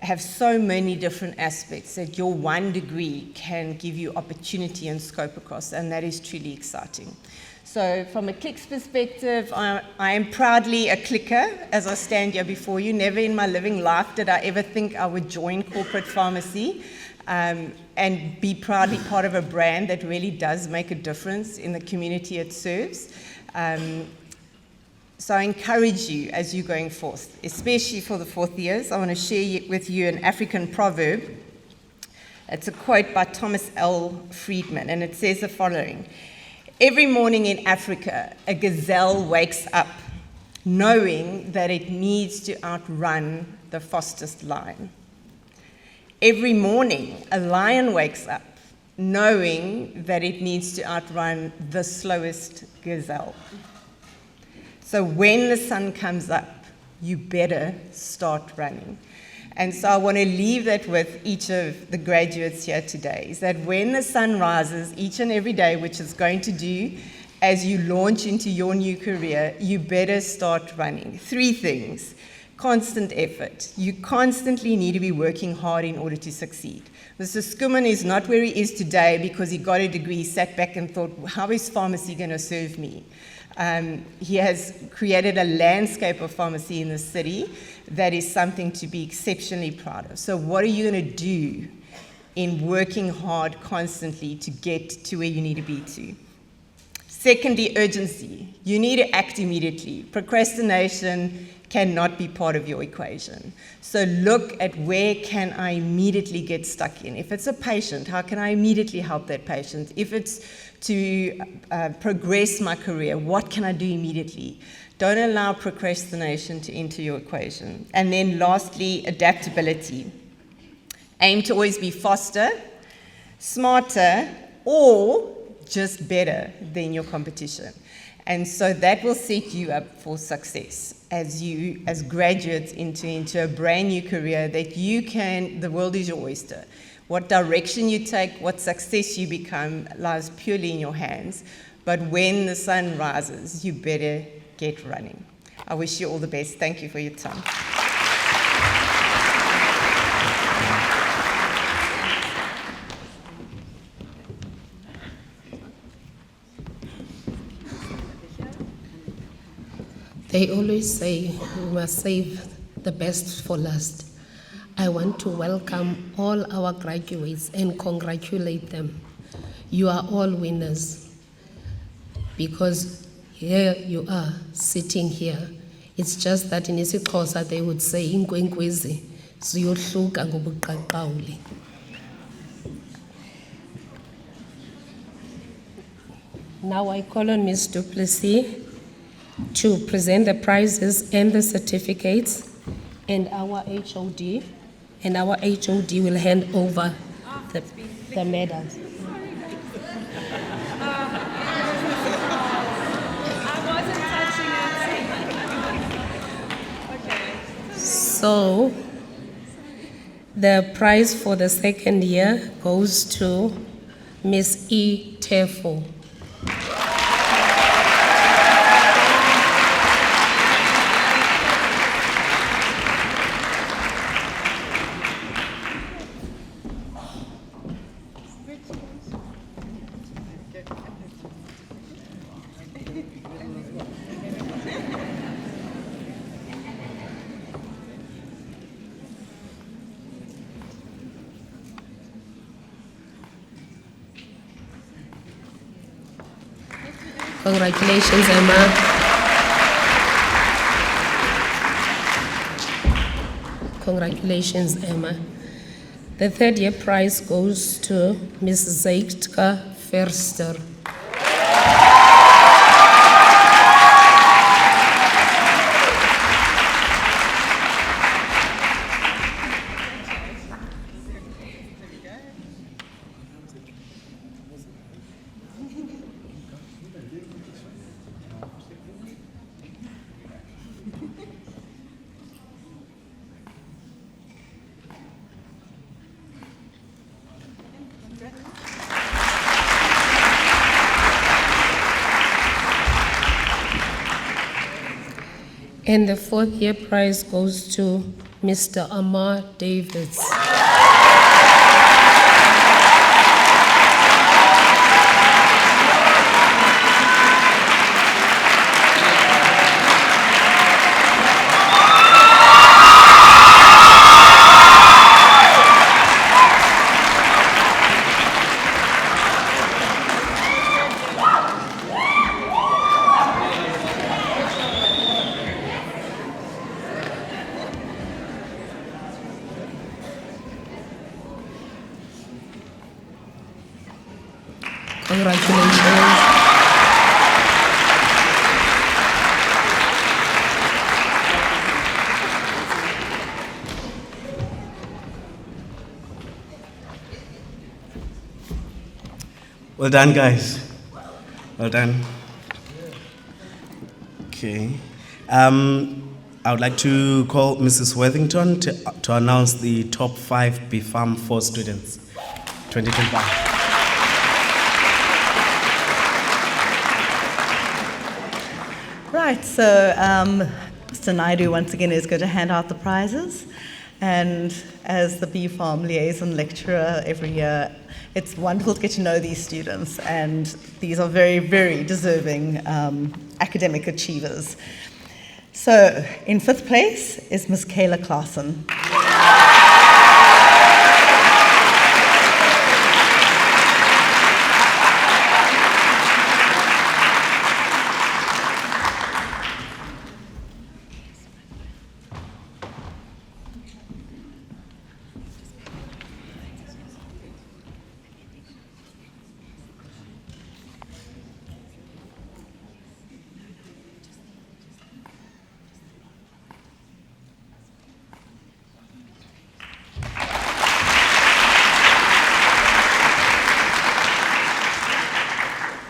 have so many different aspects that your one degree can give you opportunity and scope across, and that is truly exciting. So from a Clicks perspective, I am proudly a clicker as I stand here before you. Never in my living life did I ever think I would join corporate pharmacy and be proudly part of a brand that really does make a difference in the community it serves. So I encourage you as you're going forth, especially for the 4th years. I want to share with you an African proverb. It's a quote by Thomas L. Friedman, and it says the following: "Every morning in Africa, a gazelle wakes up knowing that it needs to outrun the fastest lion. Every morning, a lion wakes up knowing that it needs to outrun the slowest gazelle. So when the sun comes up, you better start running." And so I want to leave that with each of the graduates here today, is that when the sun rises each and every day, which it's going to do as you launch into your new career, you better start running. 3 things. Constant effort. You constantly need to be working hard in order to succeed. Mr. Skuman is not where he is today because he got a degree, sat back and thought, how is pharmacy going to serve me? He has created a landscape of pharmacy in the city that is something to be exceptionally proud of. So what are you going to do in working hard constantly to get to where you need to be to? Secondly, urgency. You need to act immediately. Procrastination cannot be part of your equation. So look at where can I immediately get stuck in. If it's a patient, how can I immediately help that patient? If it's to progress my career, what can I do immediately? Don't allow procrastination to enter your equation. And then lastly, adaptability. Aim to always be faster, smarter, or just better than your competition. And so that will set you up for success as you, as graduates, into a brand new career that you can, the world is your oyster. What direction you take, what success you become lies purely in your hands. But when the sun rises, you better get running. I wish you all the best. Thank you for your time. They always say we must save the best for last. I want to welcome all our graduates and congratulate them. You are all winners because here you are sitting here. It's just that in isiXhosa they would say inkwenkwezi ziyohluka ngobuqaqawuli. Now I call on Ms. Du Plessis to present the prizes and the certificates, and our HOD, will hand over the medals. So, the prize for the second year goes to Ms. E. Tefo. Congratulations, Emma. Congratulations, Emma. The third year prize goes to Ms. Zeitka Verster. And the fourth year prize goes to Mr. Amar Davids. Congratulations. Well done, guys. Well done. Okay. I would like to call Mrs. Worthington to announce the top 5 BFARM 4 students, 2025. Right, so Mr. Naidu once again is going to hand out the prizes. And as the BFARM liaison lecturer every year, it's wonderful to get to know these students. And these are very, very deserving academic achievers. So in 5th place is Ms. Kayla Claassen.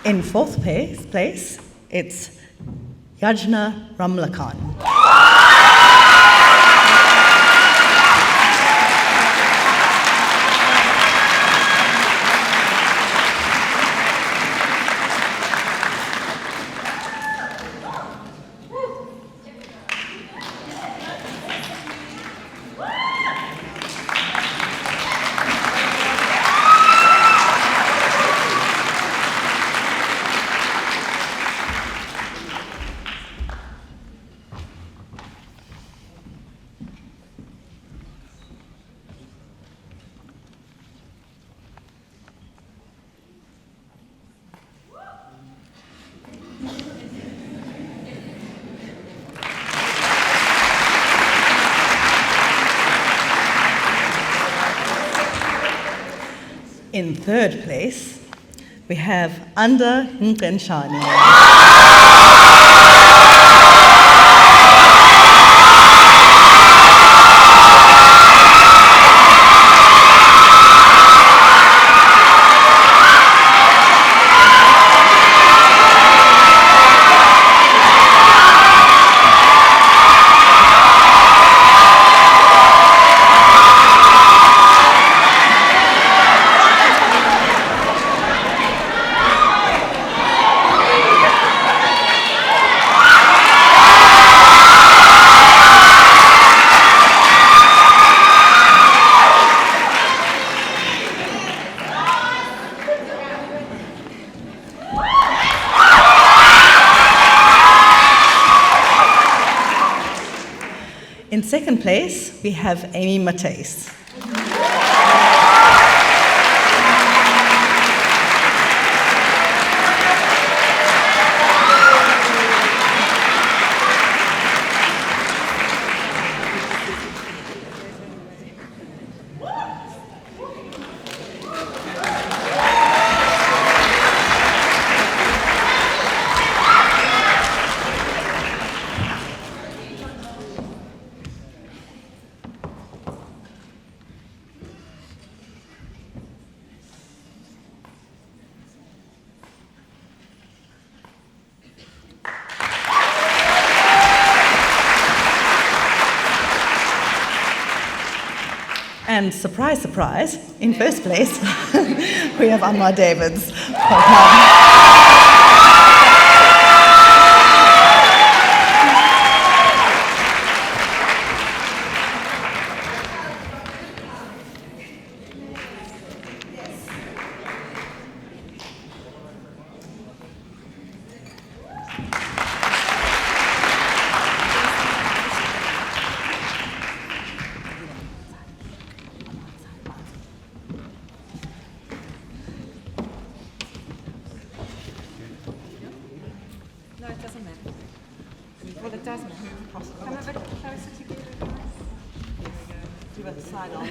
In fourth place, it's Yajna Ramlakan. In third place, we have Anda Nkenshani. In second place, we have Amy Mateus. And surprise, surprise, in first place, we have Anwar Davids. No, it doesn't matter. Well, it does matter. Come a bit closer together, guys. There we go. Do a side on.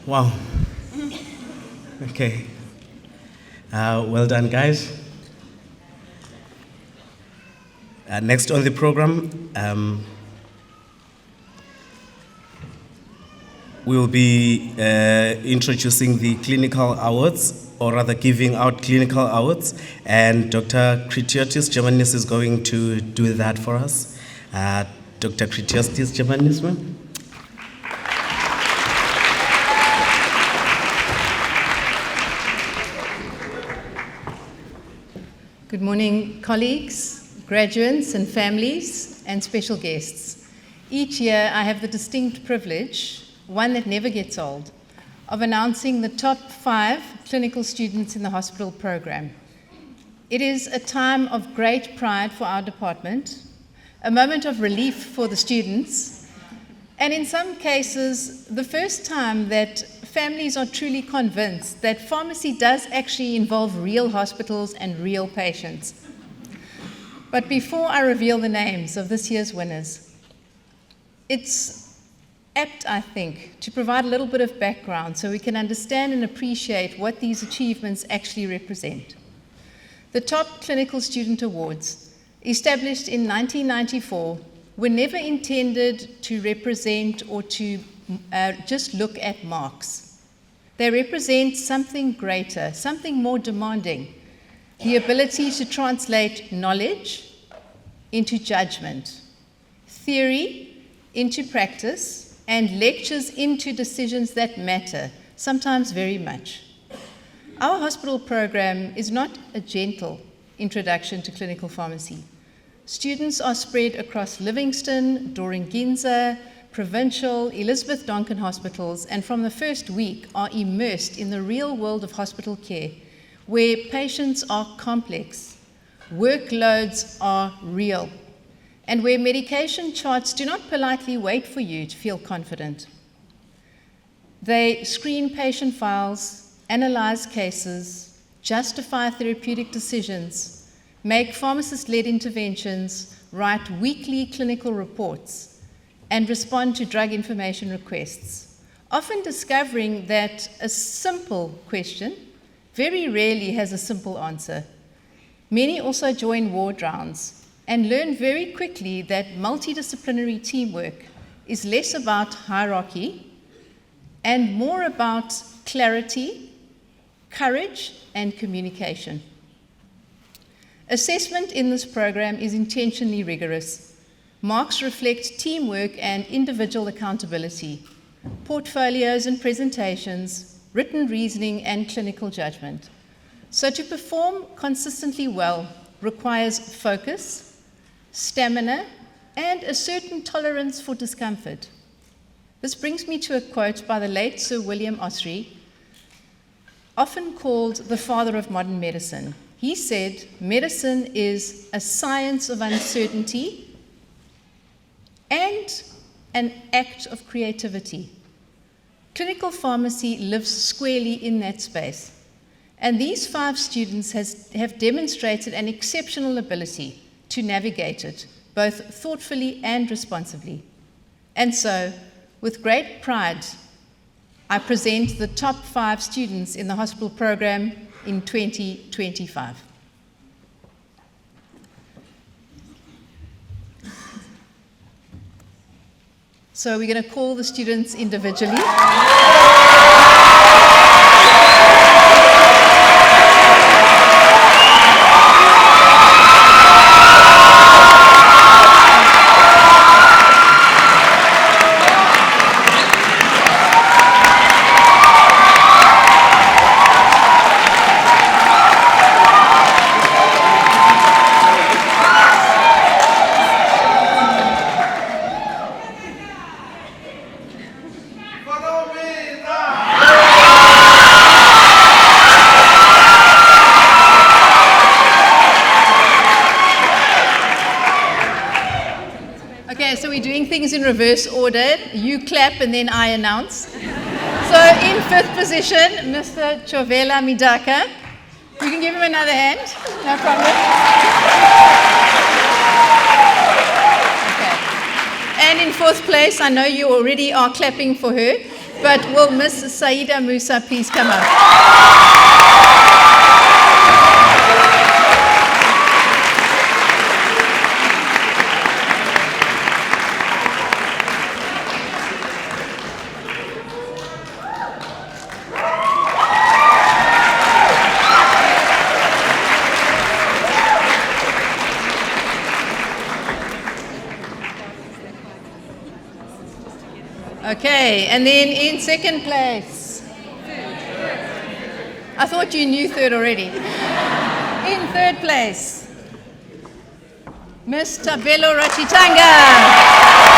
Wow. Okay. Well done, guys. Next on the program, we'll be introducing the clinical awards, or rather giving out clinical awards, and Dr. Kritiotis Germanis is going to do that for us. Dr. Kritiotis Germanis, ma'am. Good morning, colleagues, graduates and families, and special guests. Each year I have the distinct privilege, one that never gets old, of announcing the top 5 clinical students in the hospital program. It is a time of great pride for our department, a moment of relief for the students, and in some cases, the first time that families are truly convinced that pharmacy does actually involve real hospitals and real patients. But before I reveal the names of this year's winners, it's apt, I think, to provide a little bit of background so we can understand and appreciate what these achievements actually represent. The Top Clinical Student Awards, established in 1994, were never intended to represent or to just look at marks. They represent something greater, something more demanding, the ability to translate knowledge into judgment, theory into practice, and lectures into decisions that matter, sometimes very much. Our hospital program is not a gentle introduction to clinical pharmacy. Students are spread across Livingston, Doringinza, Provincial, Elizabeth Donkin hospitals, and from the first week are immersed in the real world of hospital care, where patients are complex, workloads are real, and where medication charts do not politely wait for you to feel confident. They screen patient files, analyze cases, justify therapeutic decisions, make pharmacist-led interventions, write weekly clinical reports, and respond to drug information requests, often discovering that a simple question very rarely has a simple answer. Many also join ward rounds and learn very quickly that multidisciplinary teamwork is less about hierarchy and more about clarity, courage, and communication. Assessment in this program is intentionally rigorous. Marks reflect teamwork and individual accountability, portfolios and presentations, written reasoning, and clinical judgment. So to perform consistently well requires focus, stamina, and a certain tolerance for discomfort. This brings me to a quote by the late Sir William Osprey, often called the father of modern medicine. He said, "Medicine is a science of uncertainty and an act of creativity." Clinical pharmacy lives squarely in that space. And these 5 students have demonstrated an exceptional ability to navigate it, both thoughtfully and responsibly. And so, with great pride, I present the top 5 students in the hospital program in 2025. So we're going to call the students individually. Things in reverse order. You clap and then I announce. So in 5th position, Mr. Chovela Midaka. You can give him another hand, no problem. Okay. And in 4th place, I know you already are clapping for her, but will Miss Saida Musa please come up? Okay, and then in 2nd place. I thought you knew 3rd already. In 3rd place, Miss Tabelo Rachitanga.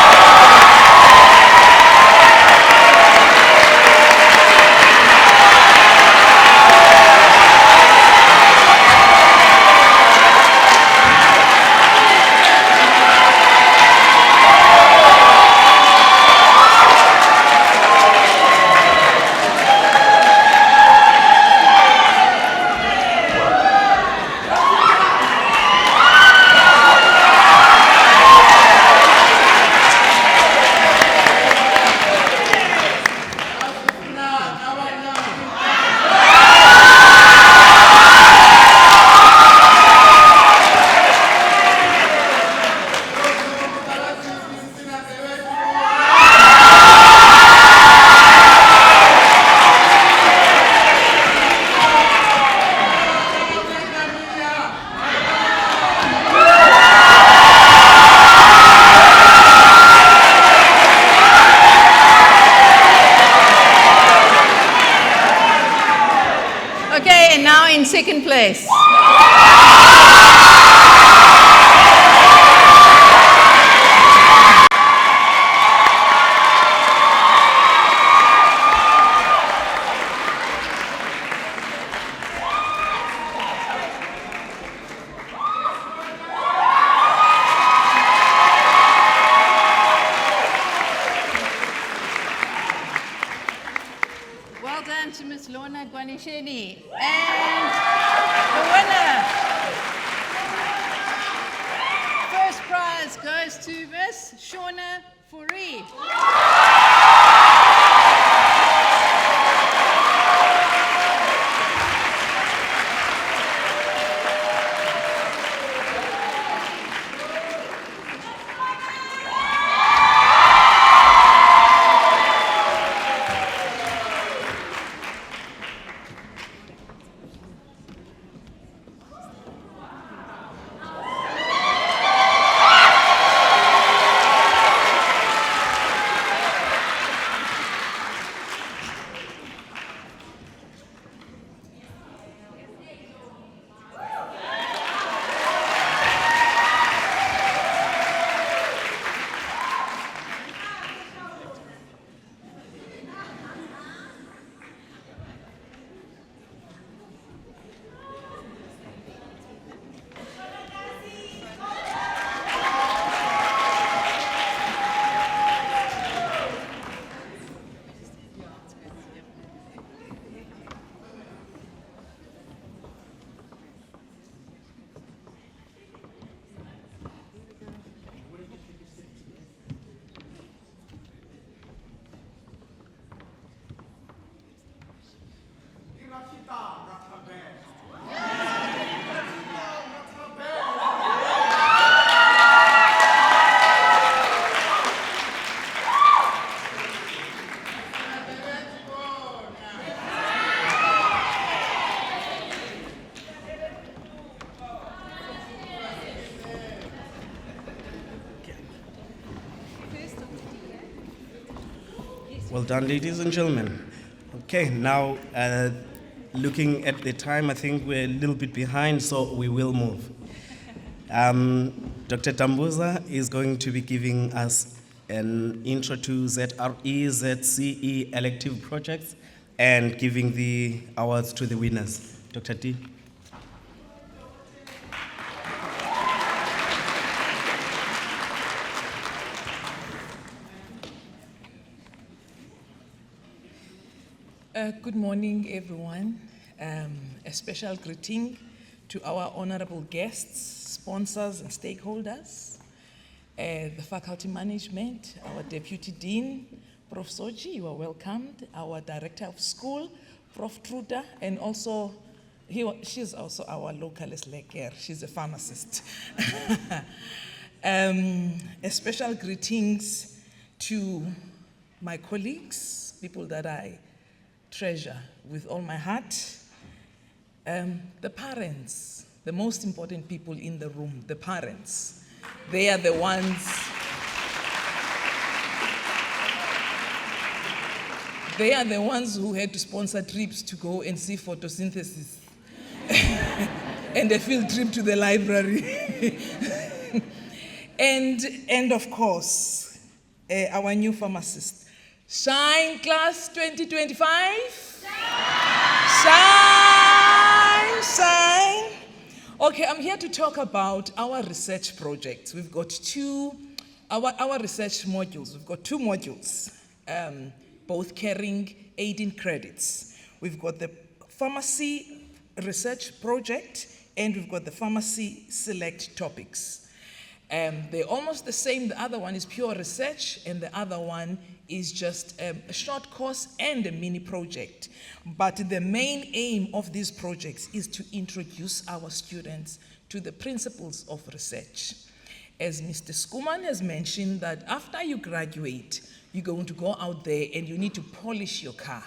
goes to Miss Shauna Fourie. Well done, ladies and gentlemen. Okay, now looking at the time, I think we're a little bit behind, so we will move. Dr. Tambuza is going to be giving us an intro to ZRE, ZCE elective projects and giving the awards to the winners. Dr. T. Good morning, everyone. A special greeting to our honorable guests, sponsors, and stakeholders, the faculty management, our deputy dean, Prof. Soji, you are welcomed, our director of school, Prof. Truda, and also, she's also our localist lecturer, she's a pharmacist. A special greetings to my colleagues, people that I treasure with all my heart. The parents, the most important people in the room, the parents. They are the ones, who had to sponsor trips to go and see photosynthesis and a field trip to the library. and of course, our new pharmacist. Shine, class 2025. Shine, shine. Okay, I'm here to talk about our research projects. We've got our research modules. We've got two modules, both carrying 18 credits. We've got the pharmacy research project and we've got the pharmacy select topics. They're almost the same. The other one is pure research and the other one is just a short course and a mini project. But the main aim of these projects is to introduce our students to the principles of research. As Mr. Skuman has mentioned, that after you graduate, you're going to go out there and you need to polish your car.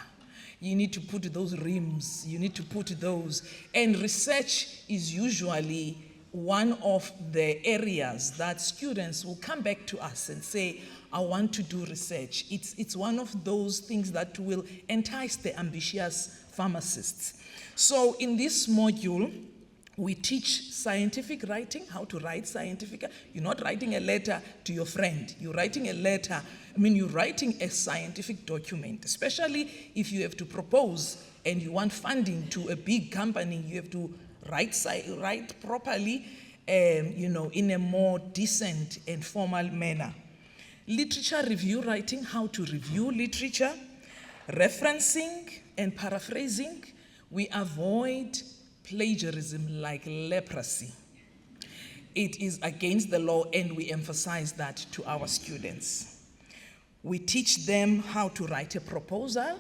You need to put those rims, you need to put those, and research is usually one of the areas that students will come back to us and say, I want to do research. It's one of those things that will entice the ambitious pharmacists. So in this module, we teach scientific writing, how to write scientific. You're not writing a letter to your friend. You're writing a letter, you're writing a scientific document, especially if you have to propose and you want funding to a big company, you have to write properly, in a more decent and formal manner. Literature review writing, how to review literature, referencing and paraphrasing. We avoid plagiarism like leprosy. it is against the law, and we emphasize that to our students. We teach them how to write a proposal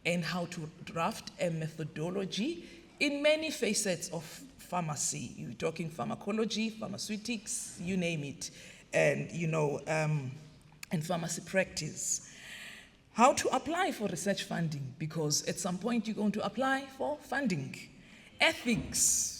and how to draft a methodology in many facets of pharmacy. You're talking pharmacology, pharmaceutics, you name it, and and pharmacy practice. How to apply for research funding, because at some point you're going to apply for funding. Ethics.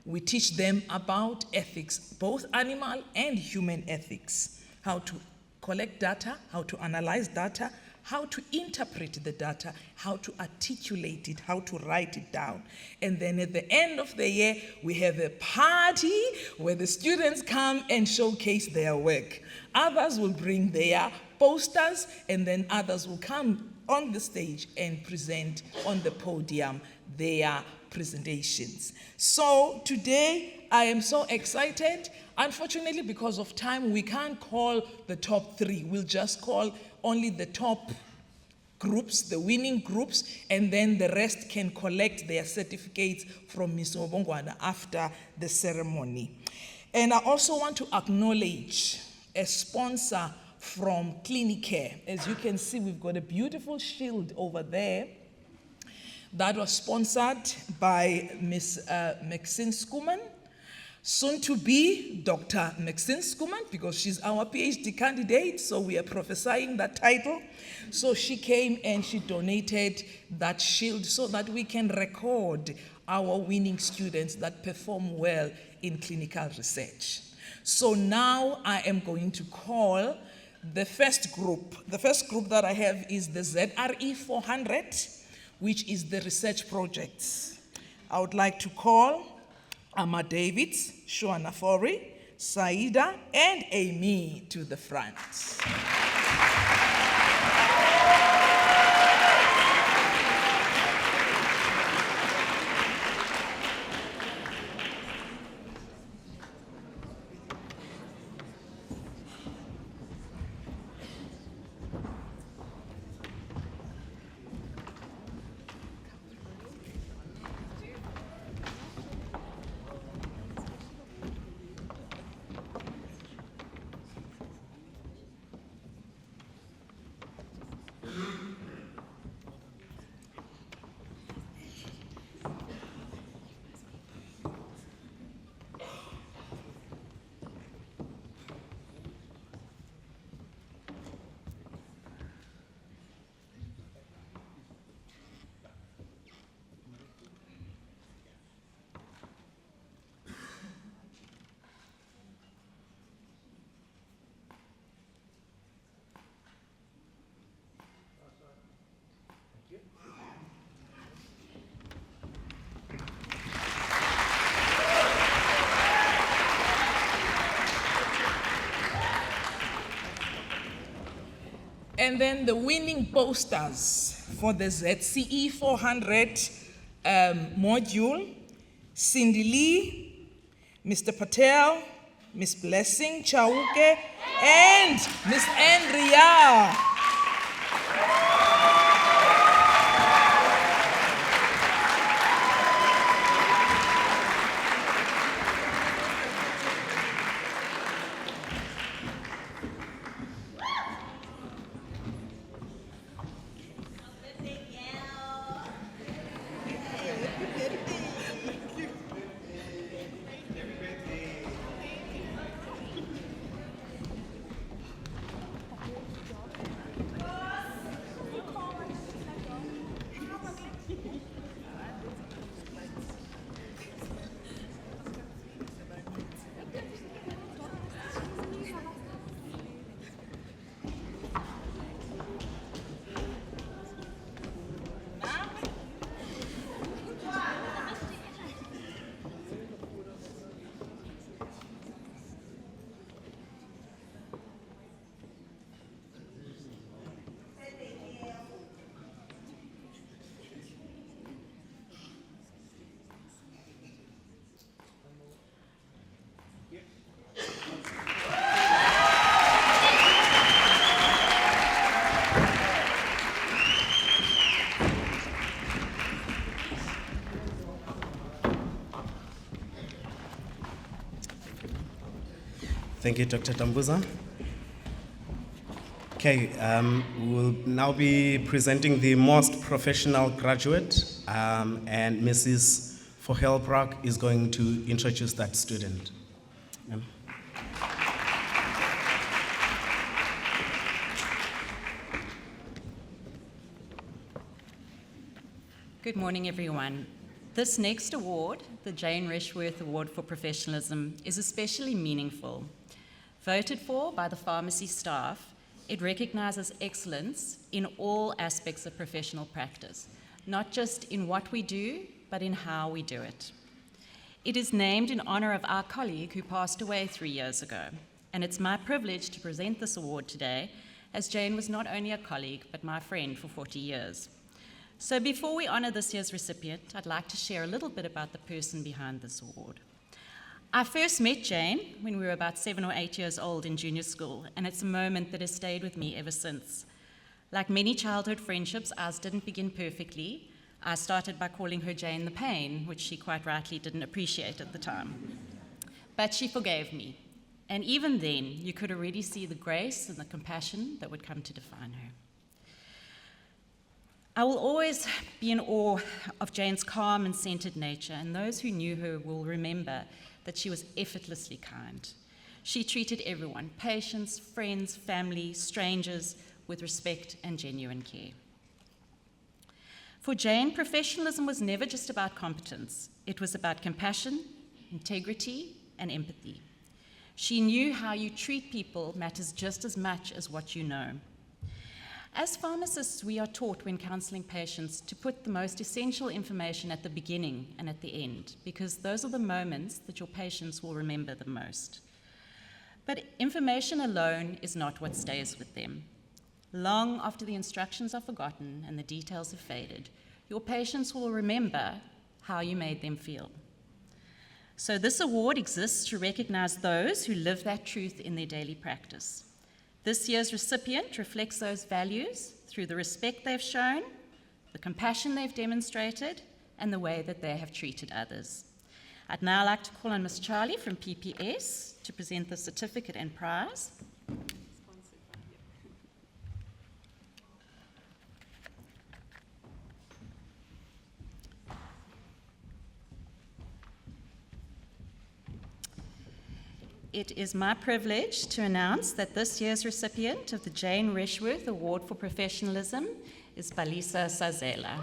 We teach them about ethics, both animal and human ethics. How to collect data, how to analyze data, how to interpret the data, how to articulate it, how to write it down. And then at the end of the year, we have a party where the students come and showcase their work. Others will bring their posters, and then others will come on the stage and present on the podium their presentations. So today, I am so excited. Unfortunately, because of time, we can't call the top 3. We'll just call only the top groups, the winning groups, and then the rest can collect their certificates from Ms. Obongwana after the ceremony. And I also want to acknowledge a sponsor from Clinicare. As you can see, we've got a beautiful shield over there that was sponsored by Ms. Maxine Skuman, soon to be Dr. Maxine Skuman, because she's our PhD candidate, so we are prophesying that title. So she came and she donated that shield so that we can record our winning students that perform well in clinical research. So now I am going to call the first group. The first group that I have is the ZRE 400, which is the research projects. I would like to call Amma Davids, Shoana Fori, Saida, and Amy to the front. And then the winning posters for the ZCE 400 module, Cindy Lee, Mr. Patel, Miss Blessing Chauke, and Miss Andrea. Thank you, Dr. Tambuza. Okay, we will now be presenting the most professional graduate, and Mrs. Vogelbrock is going to introduce that student. Ma'am. Good morning, everyone. This next award, the Jane Reshworth Award for Professionalism, is especially meaningful. Voted for by the pharmacy staff, it recognizes excellence in all aspects of professional practice, not just in what we do, but in how we do it. It is named in honor of our colleague who passed away 3 years ago, and it's my privilege to present this award today, as Jane was not only a colleague, but my friend for 40 years. So before we honor this year's recipient, I'd like to share a little bit about the person behind this award. I first met Jane when we were about 7 or 8 years old in junior school, and it's a moment that has stayed with me ever since. Like many childhood friendships, ours didn't begin perfectly. I started by calling her Jane the Pain, which she quite rightly didn't appreciate at the time. But she forgave me, and even then, you could already see the grace and the compassion that would come to define her. I will always be in awe of Jane's calm and centered nature, and those who knew her will remember that she was effortlessly kind. She treated everyone, patients, friends, family, strangers, with respect and genuine care. For Jane, professionalism was never just about competence. It was about compassion, integrity, and empathy. She knew how you treat people matters just as much as what you know. As pharmacists, we are taught when counseling patients to put the most essential information at the beginning and at the end, because those are the moments that your patients will remember the most. But information alone is not what stays with them. Long after the instructions are forgotten and the details have faded, your patients will remember how you made them feel. So this award exists to recognize those who live that truth in their daily practice. This year's recipient reflects those values through the respect they've shown, the compassion they've demonstrated, and the way that they have treated others. I'd now like to call on Ms. Charlie from PPS to present the certificate and prize. It is my privilege to announce that this year's recipient of the Jane Reshworth Award for Professionalism is Balisa Sazela.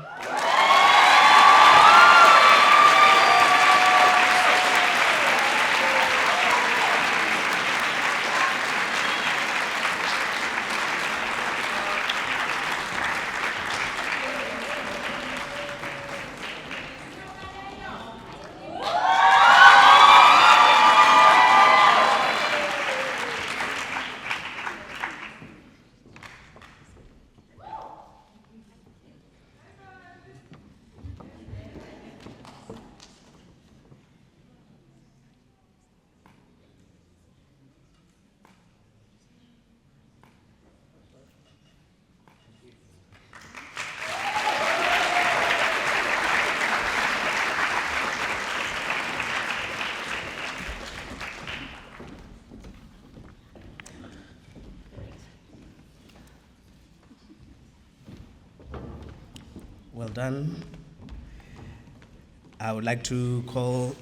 Well done. I would like to call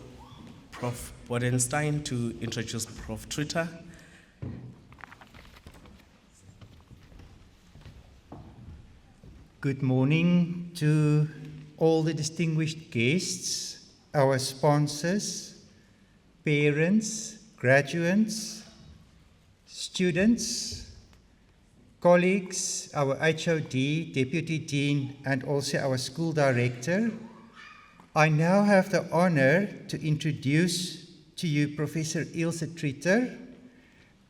Prof. Bodenstein to introduce Prof. Tritter. Good morning to all the distinguished guests, our sponsors, parents, graduates, students, colleagues, our HOD, Deputy Dean, and also our school director. I now have the honor to introduce to you Professor Ilse Tritter,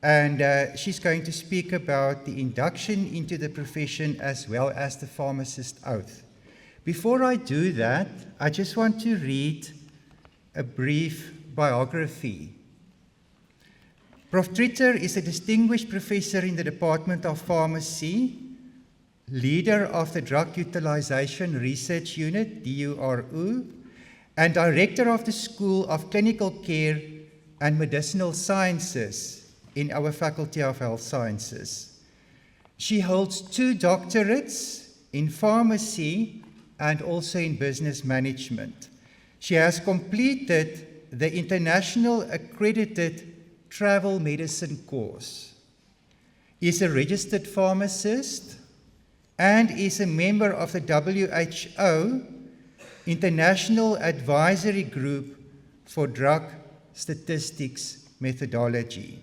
and she's going to speak about the induction into the profession as well as the pharmacist oath. Before I do that, I just want to read a brief biography. Prof. Tritter is a distinguished professor in the Department of Pharmacy, leader of the Drug Utilization Research Unit, DURU, and director of the School of Clinical Care and Medicinal Sciences, in our Faculty of Health Sciences. She holds 2 doctorates in pharmacy and also in business management. She has completed the International Accredited Travel Medicine course, is a registered pharmacist, and is a member of the WHO International Advisory Group for Drug Statistics Methodology.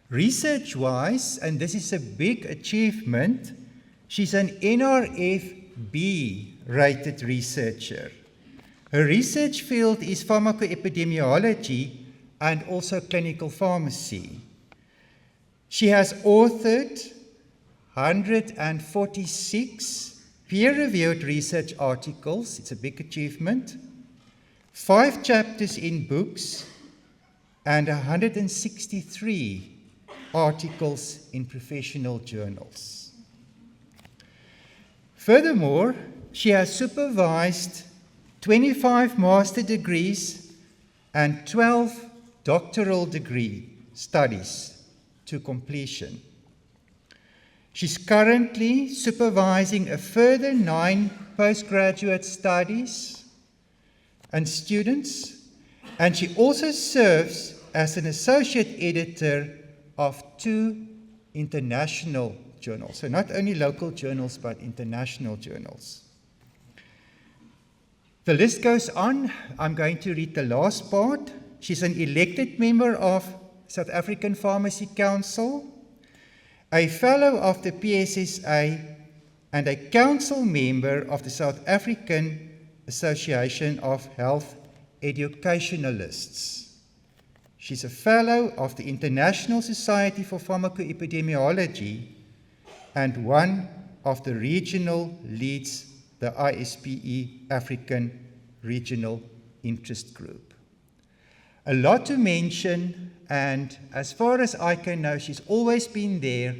Research-wise, and this is a big achievement, she's an NRF-B rated researcher. Her research field is pharmacoepidemiology and also clinical pharmacy. She has authored 146 peer-reviewed research articles, it's a big achievement, 5 chapters in books, and 163 articles in professional journals. Furthermore, she has supervised 25 master degrees and 12 doctoral degree studies to completion. She's currently supervising a further 9 postgraduate studies and students, and she also serves as an associate editor of 2 international journals. So not only local journals, but international journals. The list goes on. I'm going to read the last part. She's an elected member of South African Pharmacy Council, a fellow of the PSSA, and a council member of the South African Association of Health Educationalists. She's a fellow of the International Society for Pharmacoepidemiology and one of the regional leads, the ISPE African Regional Interest Group. A lot to mention, and as far as I can know, she's always been there,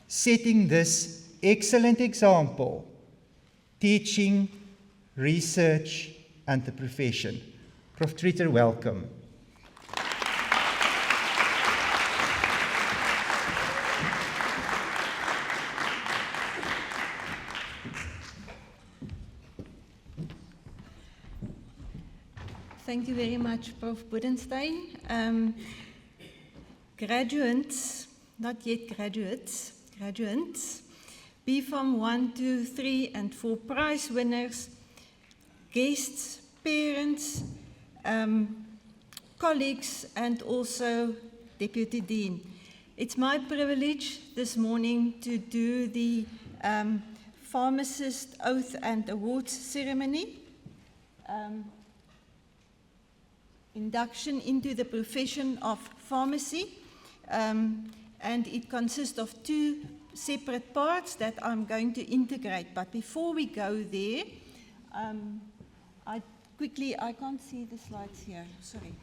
setting this excellent example, teaching, research, and the profession. Prof. Treater, welcome. Thank you very much, Prof. Budenstein. Graduates, not yet graduates, graduates, BPharm 1, 2, 3, and 4 prize winners, guests, parents, colleagues, and also Deputy Dean. It's my privilege this morning to do the Pharmacist Oath and Awards ceremony. Induction into the profession of pharmacy, and it consists of 2 separate parts that I'm going to integrate. But before we go there, I can't see the slides here, sorry.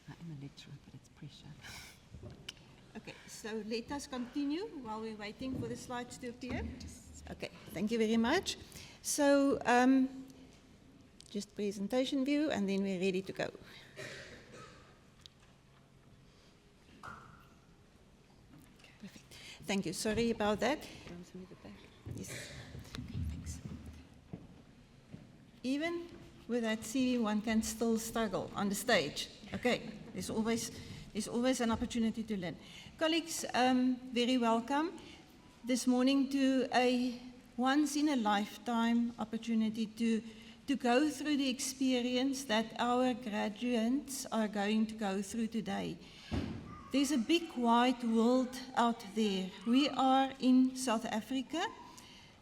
I'm a lecturer, but it's pressure. Okay, so let us continue while we're waiting for the slides to appear. Okay, thank you very much. So, just presentation view, and then we're ready to go. Perfect. Thank you. Sorry about that. Yes. Okay, thanks. Even with that CV, one can still struggle on the stage. Okay, there's always an opportunity to learn. Colleagues, very welcome this morning to a once-in-a-lifetime opportunity to go through the experience that our graduates are going to go through today. There's a big wide world out there. We are in South Africa,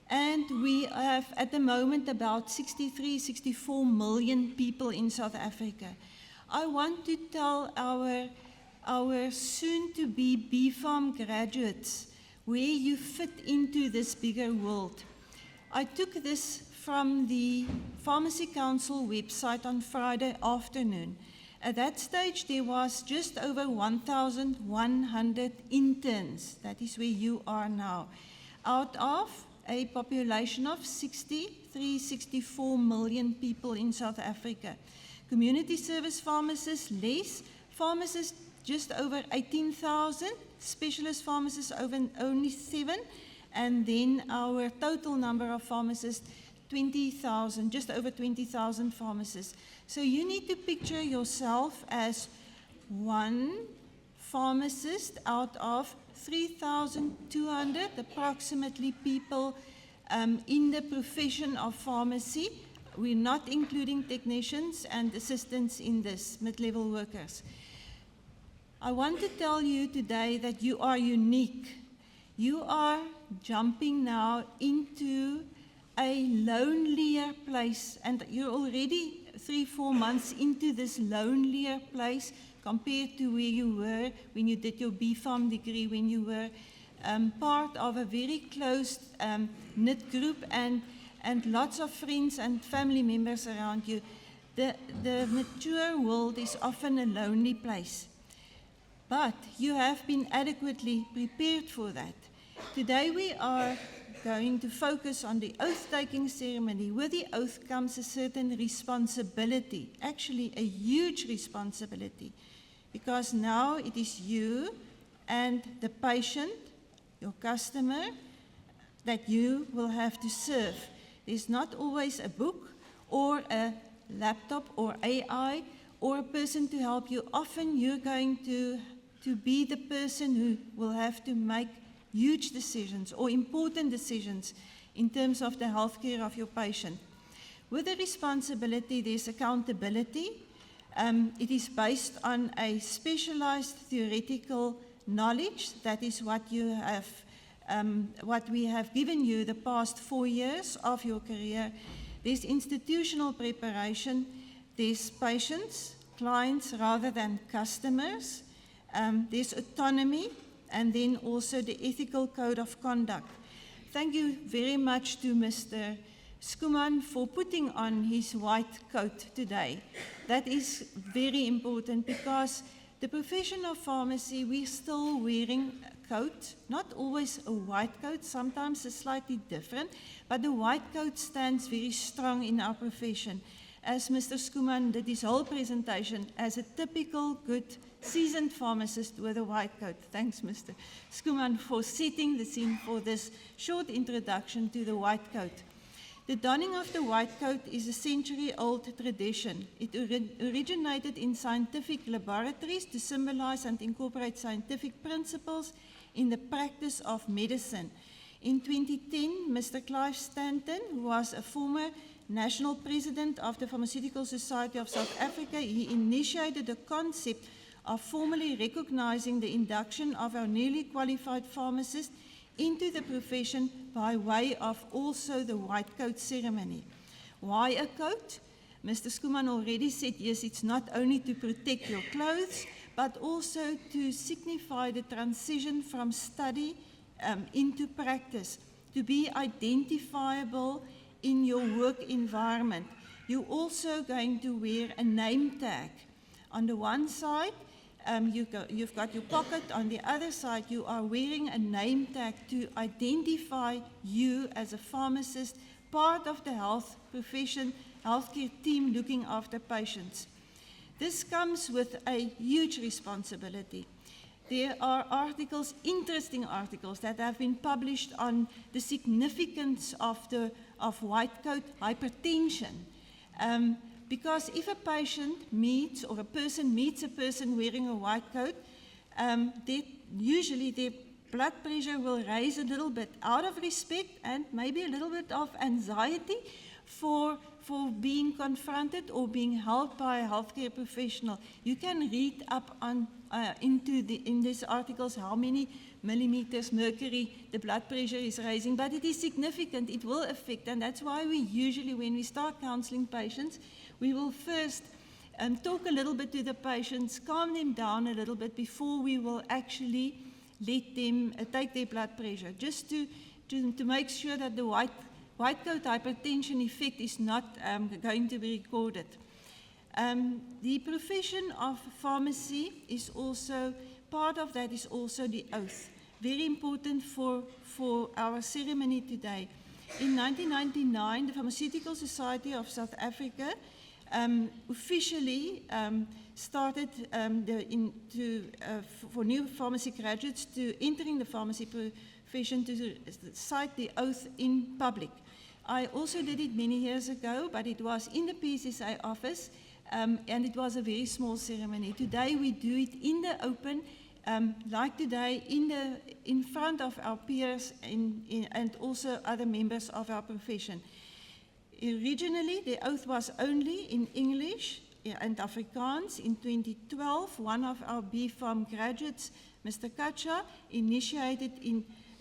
and we have at the moment about 63, 64 million people in South Africa. I want to tell our soon-to-be BPharm graduates where you fit into this bigger world. I took this from the Pharmacy Council website on Friday afternoon. At that stage, there was just over 1,100 interns. That is where you are now. Out of a population of 64 million people in South Africa. Community service pharmacists less, pharmacists just over 18,000, specialist pharmacists only 7, and then our total number of pharmacists 20,000, just over 20,000 pharmacists. So you need to picture yourself as one pharmacist out of 3,200 approximately people in the profession of pharmacy. We're not including technicians and assistants in this, mid-level workers. I want to tell you today that you are unique. You are jumping now into a lonelier place, and you're already 3-4 months into this lonelier place compared to where you were when you did your B.Pharm degree, when you were part of a very close knit group and lots of friends and family members around you. The mature world is often a lonely place. But you have been adequately prepared for that. Today we are going to focus on the oath-taking ceremony. With the oath comes a certain responsibility, actually a huge responsibility, because now it is you and the patient, your customer, that you will have to serve. There's not always a book or a laptop or AI or a person to help you. Often you're going to be the person who will have to make huge decisions or important decisions in terms of the healthcare of your patient. With the responsibility, there's accountability. It is based on a specialized theoretical knowledge. That is what you have, what we have given you the past 4 years of your career. There's institutional preparation. There's patients, clients rather than customers. There's autonomy, and then also the ethical code of conduct. Thank you very much to Mr. Skuman for putting on his white coat today. That is very important because the profession of pharmacy, we're still wearing a coat, not always a white coat, sometimes it's slightly different, but the white coat stands very strong in our profession. As Mr. Skuman did his whole presentation, as a typical good seasoned pharmacist with a white coat. Thanks, Mr. Skuman, for setting the scene for this short introduction to the white coat. The donning of the white coat is a century-old tradition. It originated in scientific laboratories to symbolize and incorporate scientific principles in the practice of medicine. In 2010, Mr. Clive Stanton, who was a former national president of the Pharmaceutical Society of South Africa, he initiated the concept of formally recognizing the induction of our newly qualified pharmacists into the profession by way of also the white coat ceremony. Why a coat? Mr. Skuman already said, yes, it's not only to protect your clothes, but also to signify the transition from study into practice, to be identifiable in your work environment. You're also going to wear a name tag. On the one side, you've got your pocket. On the other side, you are wearing a name tag to identify you as a pharmacist, part of the health profession, healthcare team looking after patients. This comes with a huge responsibility. There are articles, interesting articles, that have been published on the significance of white coat hypertension. Because if a patient meets, or a person meets a person wearing a white coat, usually their blood pressure will raise a little bit out of respect and maybe a little bit of anxiety for being confronted or being helped by a healthcare professional. You can read up on in these articles how many millimeters mercury the blood pressure is raising, but it is significant, it will affect, and that's why we usually, when we start counseling patients, we will first talk a little bit to the patients, calm them down a little bit before we will actually let them take their blood pressure, just to make sure that the white coat hypertension effect is not going to be recorded. The profession of pharmacy is also, part of that is also the oath. very important for our ceremony today. In 1999, the Pharmaceutical Society of South Africa officially started for new pharmacy graduates to entering the pharmacy profession to cite the oath in public. I also did it many years ago, but it was in the PCSA office, and it was a very small ceremony. Today we do it in the open, like today, in front of our peers and also other members of our profession. Originally, the oath was only in English and Afrikaans. In 2012, one of our BPharm graduates, Mr. Kacha, initiated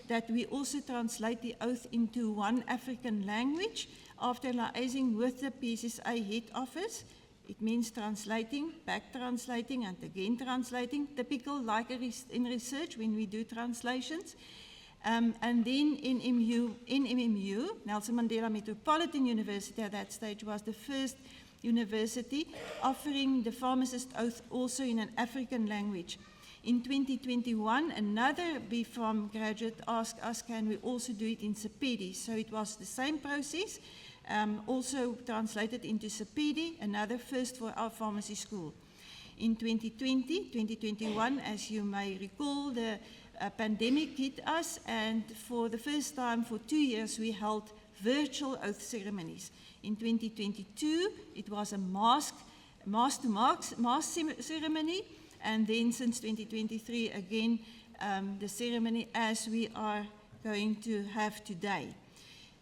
that we also translate the oath into one African language after liaising with the PCSA head office. It means translating, back translating, and again translating, typical like in research when we do translations. And then NMMU, Nelson Mandela Metropolitan University at that stage, was the first university offering the pharmacist oath also in an African language. In 2021, another BPharm graduate asked us, can we also do it in Sepedi? So it was the same process, also translated into Sepedi, another first for our pharmacy school. In 2021, as you may recall, the pandemic hit us, and for the first time for 2 years, we held virtual oath ceremonies. In 2022, it was a mask ceremony, and then since 2023, again, the ceremony as we are going to have today.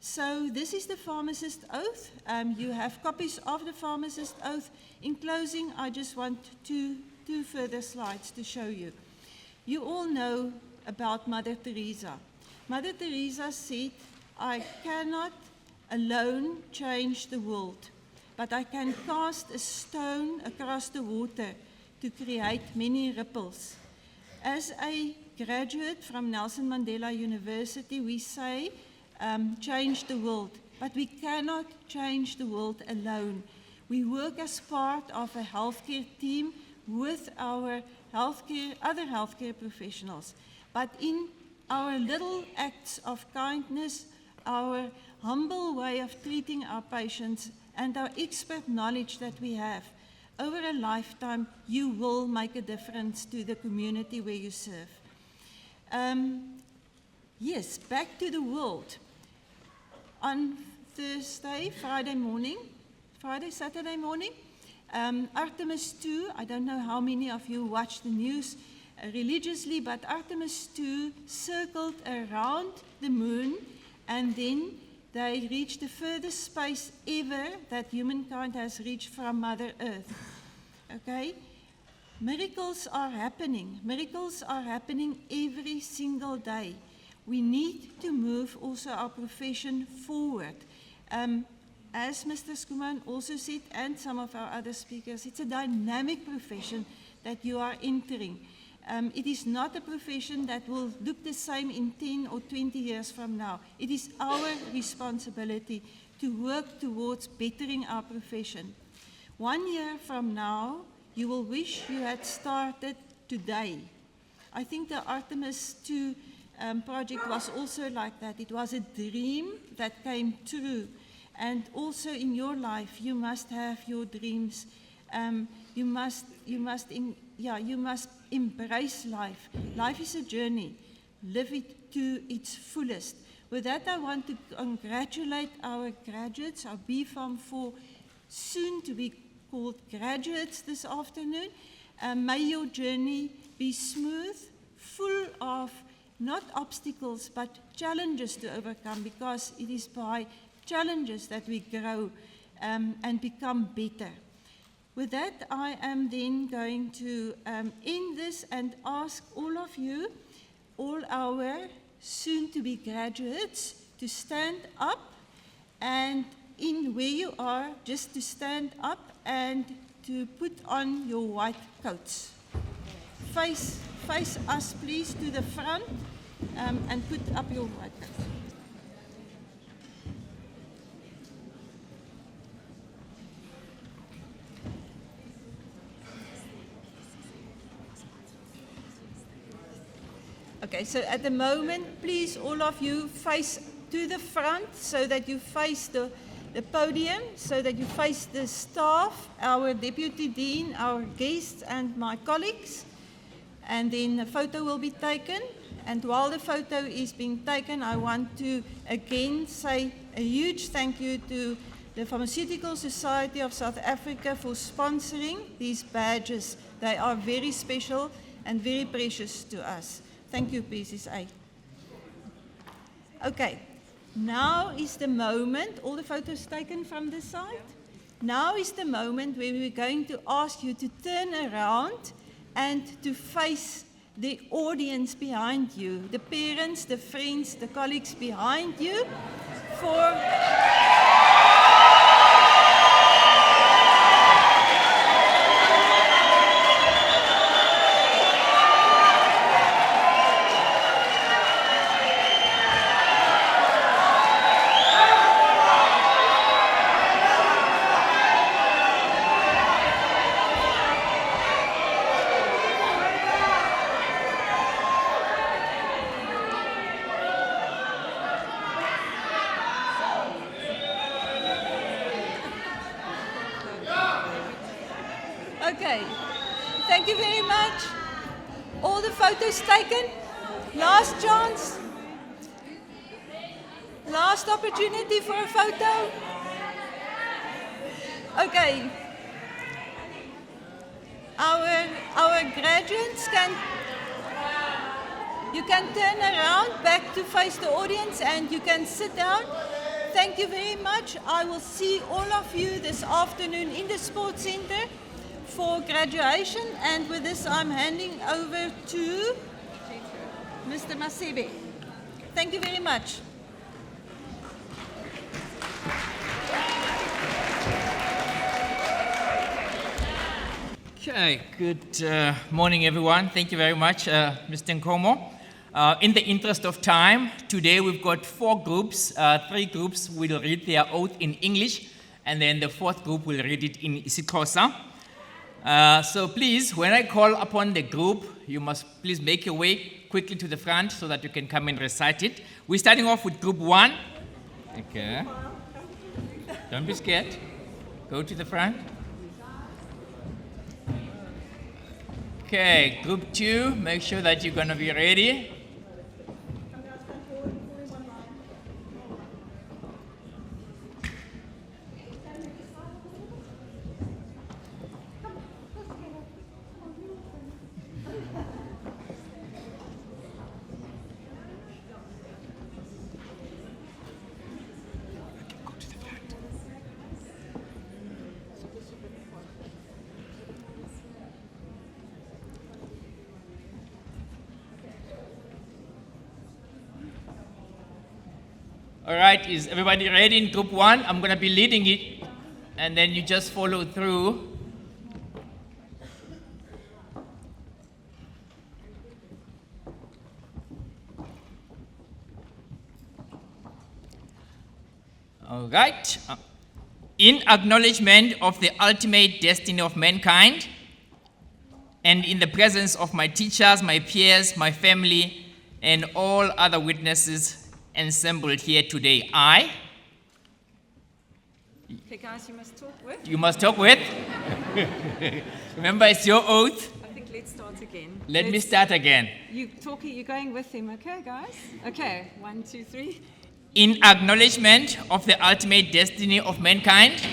So this is the pharmacist oath. You have copies of the pharmacist oath. In closing, I just want two further slides to show you. You all know about Mother Teresa. Mother Teresa said, I cannot alone change the world, but I can cast a stone across the water to create many ripples. As a graduate from Nelson Mandela University, we say, change the world, but we cannot change the world alone. We work as part of a healthcare team with our other healthcare professionals. But in our little acts of kindness, our humble way of treating our patients, and our expert knowledge that we have, over a lifetime, you will make a difference to the community where you serve. Yes, back to the world. On Saturday morning, Artemis 2, I don't know how many of you watch the news religiously, but Artemis 2 circled around the moon, and then they reached the furthest space ever that humankind has reached from Mother Earth. Okay? Miracles are happening. Miracles are happening every single day. We need to move also our profession forward. As Mr. Skuman also said, and some of our other speakers, it's a dynamic profession that you are entering. It is not a profession that will look the same in 10 or 20 years from now. It is our responsibility to work towards bettering our profession. 1 year from now, you will wish you had started today. I think the Artemis 2 project was also like that. It was a dream that came true. And also in your life, you must have your dreams. You must embrace life. Life is a journey. Live it to its fullest. With that, I want to congratulate our graduates, our BPharm, for soon to be called graduates this afternoon. May your journey be smooth, full of not obstacles, but challenges to overcome, because it is by challenges that we grow and become better. With that, I am then going to end this and ask all of you, all our soon-to-be graduates, to stand up, and in where you are, just to stand up and to put on your white coats. Face us, please, to the front and put up your white coats. Okay, so at the moment, please all of you face to the front so that you face the podium, so that you face the staff, our Deputy Dean, our guests and my colleagues. And then a photo will be taken. And while the photo is being taken, I want to again say a huge thank you to the Pharmaceutical Society of South Africa for sponsoring these badges. They are very special and very precious to us. Thank you, PCSA. Okay, now is the moment, all the photos taken from this side. Now is the moment where we're going to ask you to turn around and to face the audience behind you, the parents, the friends, the colleagues behind you for... Okay, thank you very much. All the photos taken. Last chance. Last opportunity for a photo. Okay. Our graduates you can turn around back to face the audience and you can sit down. Thank you very much. I will see all of you this afternoon in the Sports Center for graduation, and with this I'm handing over to Mr. Masebe. Thank you very much. Okay, good morning everyone. Thank you very much, Mr. Nkomo. In the interest of time, today we've got 4 groups. 3 groups will read their oath in English, and then the 4th group will read it in isiXhosa. So please, when I call upon the group, you must please make your way quickly to the front so that you can come and recite it. We're starting off with group 1. Okay. Don't be scared. Go to the front. Okay, group 2, make sure that you're going to be ready. All right, is everybody ready in group 1? I'm going to be leading it, and then you just follow through. All right. In acknowledgement of the ultimate destiny of mankind, and in the presence of my teachers, my peers, my family, and all other witnesses assembled here today, I... Okay, guys, you must talk with. You must talk with. Remember, it's your oath. I think let's start again. Let me start again. You're going with him, okay, guys? Okay, 1, 2, 3. In acknowledgement of the ultimate destiny of mankind,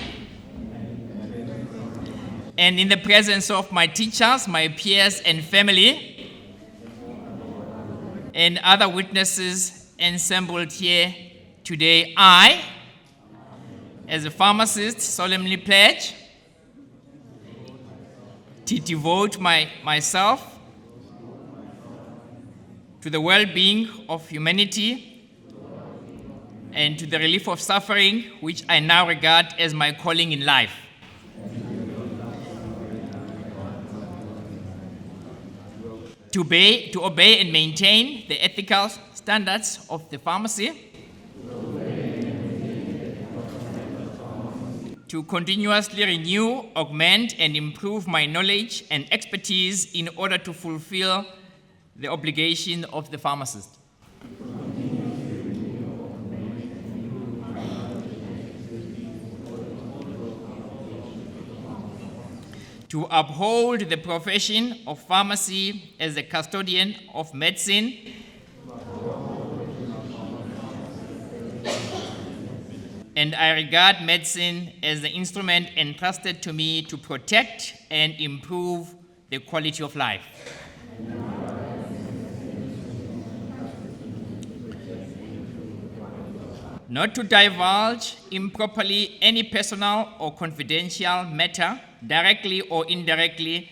and in the presence of my teachers, my peers, and family, and other witnesses assembled here today, I, as a pharmacist, solemnly pledge to devote myself to the well-being of humanity and to the relief of suffering, which I now regard as my calling in life. To obey and maintain the ethical standards of the pharmacy, to continuously renew, augment, and improve my knowledge and expertise in order to fulfill the obligation of the pharmacist. To uphold the profession of pharmacy as a custodian of medicine, and I regard medicine as the instrument entrusted to me to protect and improve the quality of life. Not to divulge improperly any personal or confidential matter, directly or indirectly,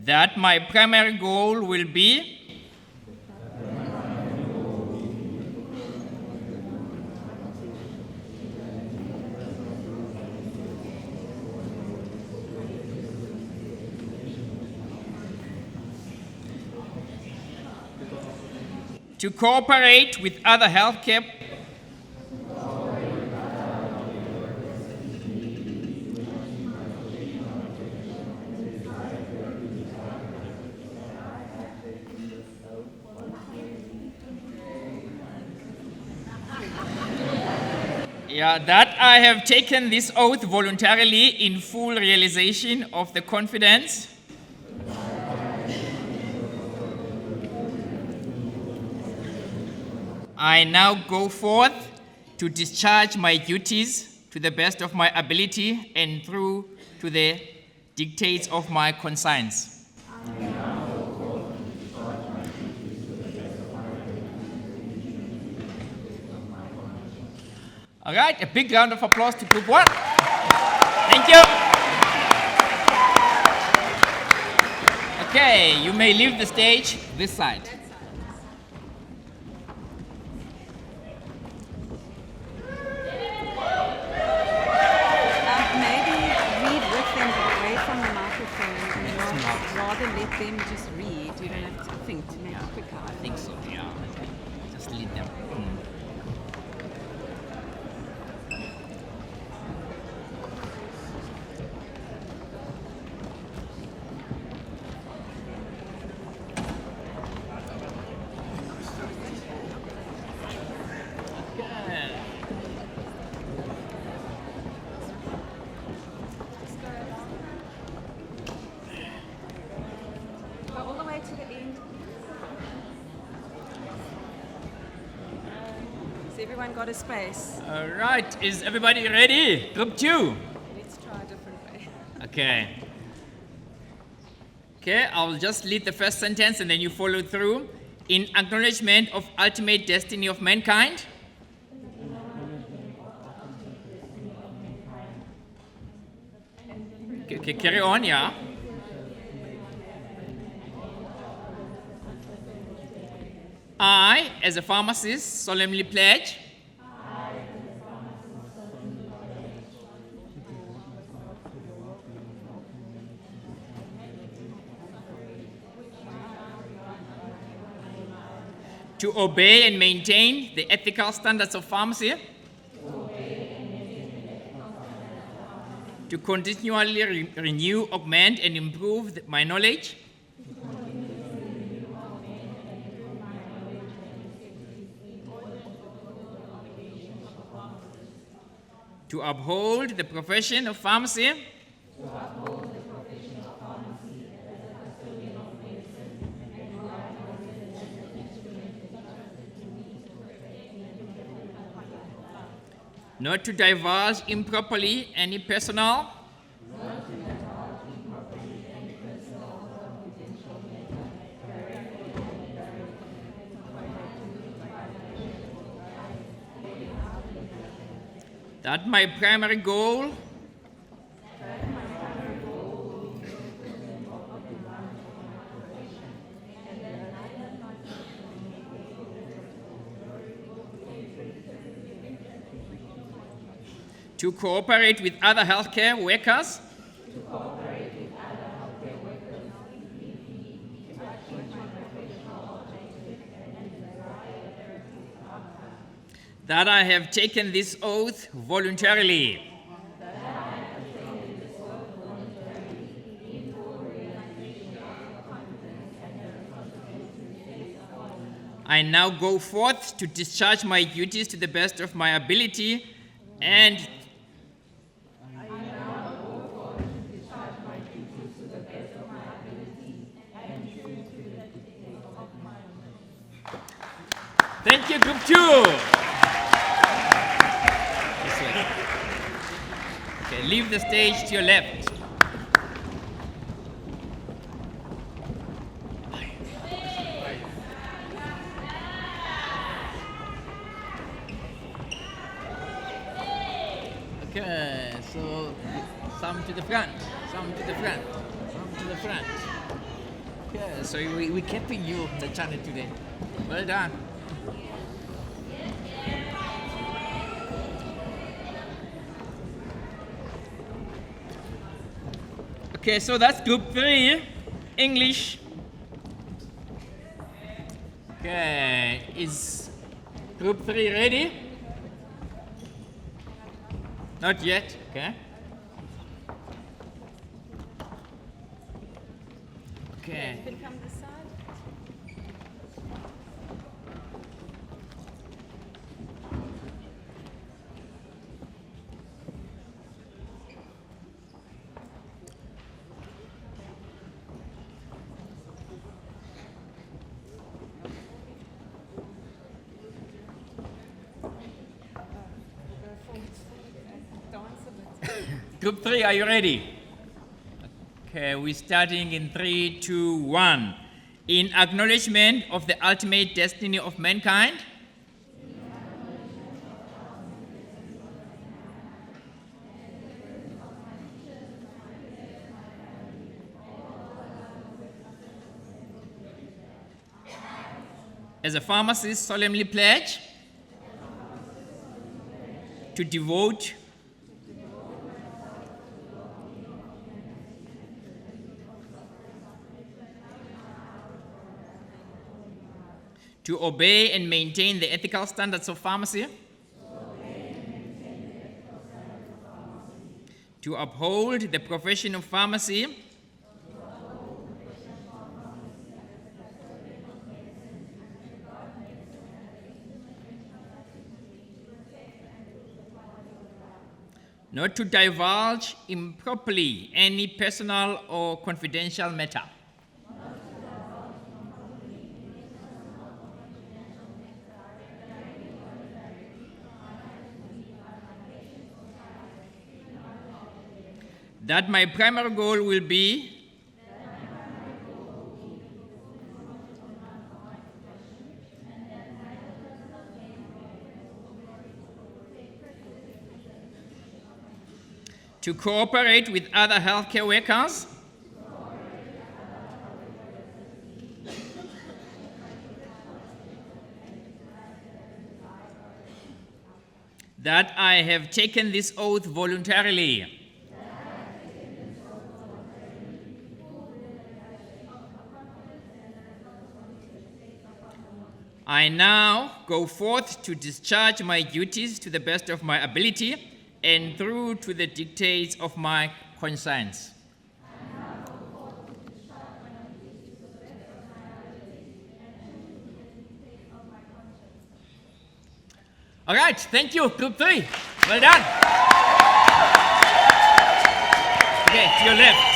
that my primary goal will be to cooperate with other healthcare that I have taken this oath voluntarily in full realization of the confidence I now go forth to discharge my duties to the best of my ability and through to the dictates of my conscience. All right, a big round of applause to Group 1. Thank you. Okay, you may leave the stage this side. Maybe read with them, but away from the microphone, and rather let them just read. You don't have to think to make it quicker. I think so, yeah. Just lead them. Go all the way to the end. Has everyone got a space? All right, is everybody ready? Group 2. Let's try a different way. Okay. Okay, I'll just lead the first sentence and then you follow through. In acknowledgement of ultimate destiny of mankind. Okay, carry on, yeah. I, as a pharmacist, solemnly pledge to obey and maintain the ethical standards of pharmacy, to continually renew, augment, and improve my knowledge, to uphold the profession of pharmacy, not to divulge improperly any personal that my primary goal to cooperate with other healthcare workers that I have taken this oath voluntarily. I now go forth to discharge my duties to the best of my ability and thank you, Group 2. This way. Okay, leave the stage to your left. Okay, so some to the front, some to the front, some to the front. Okay, so we're keeping you the channel today. Well done. Okay, so that's Group 3, English. Okay, is Group 3 ready? Not yet, okay. Okay. Come this side. Group 3, are you ready? Okay, we're starting in 3, 2, 1. In acknowledgement of the ultimate destiny of mankind, as a pharmacist, solemnly pledge to devote to obey and maintain the ethical standards of pharmacy, to uphold the profession of pharmacy, not to divulge improperly any personal or confidential matter, that my primary goal will be to cooperate with other healthcare workers that I have taken this oath voluntarily. I now go forth to discharge my duties to the best of my ability and through to the dictates of my conscience. All right, thank you, Group 3. Well done. Okay, to your left.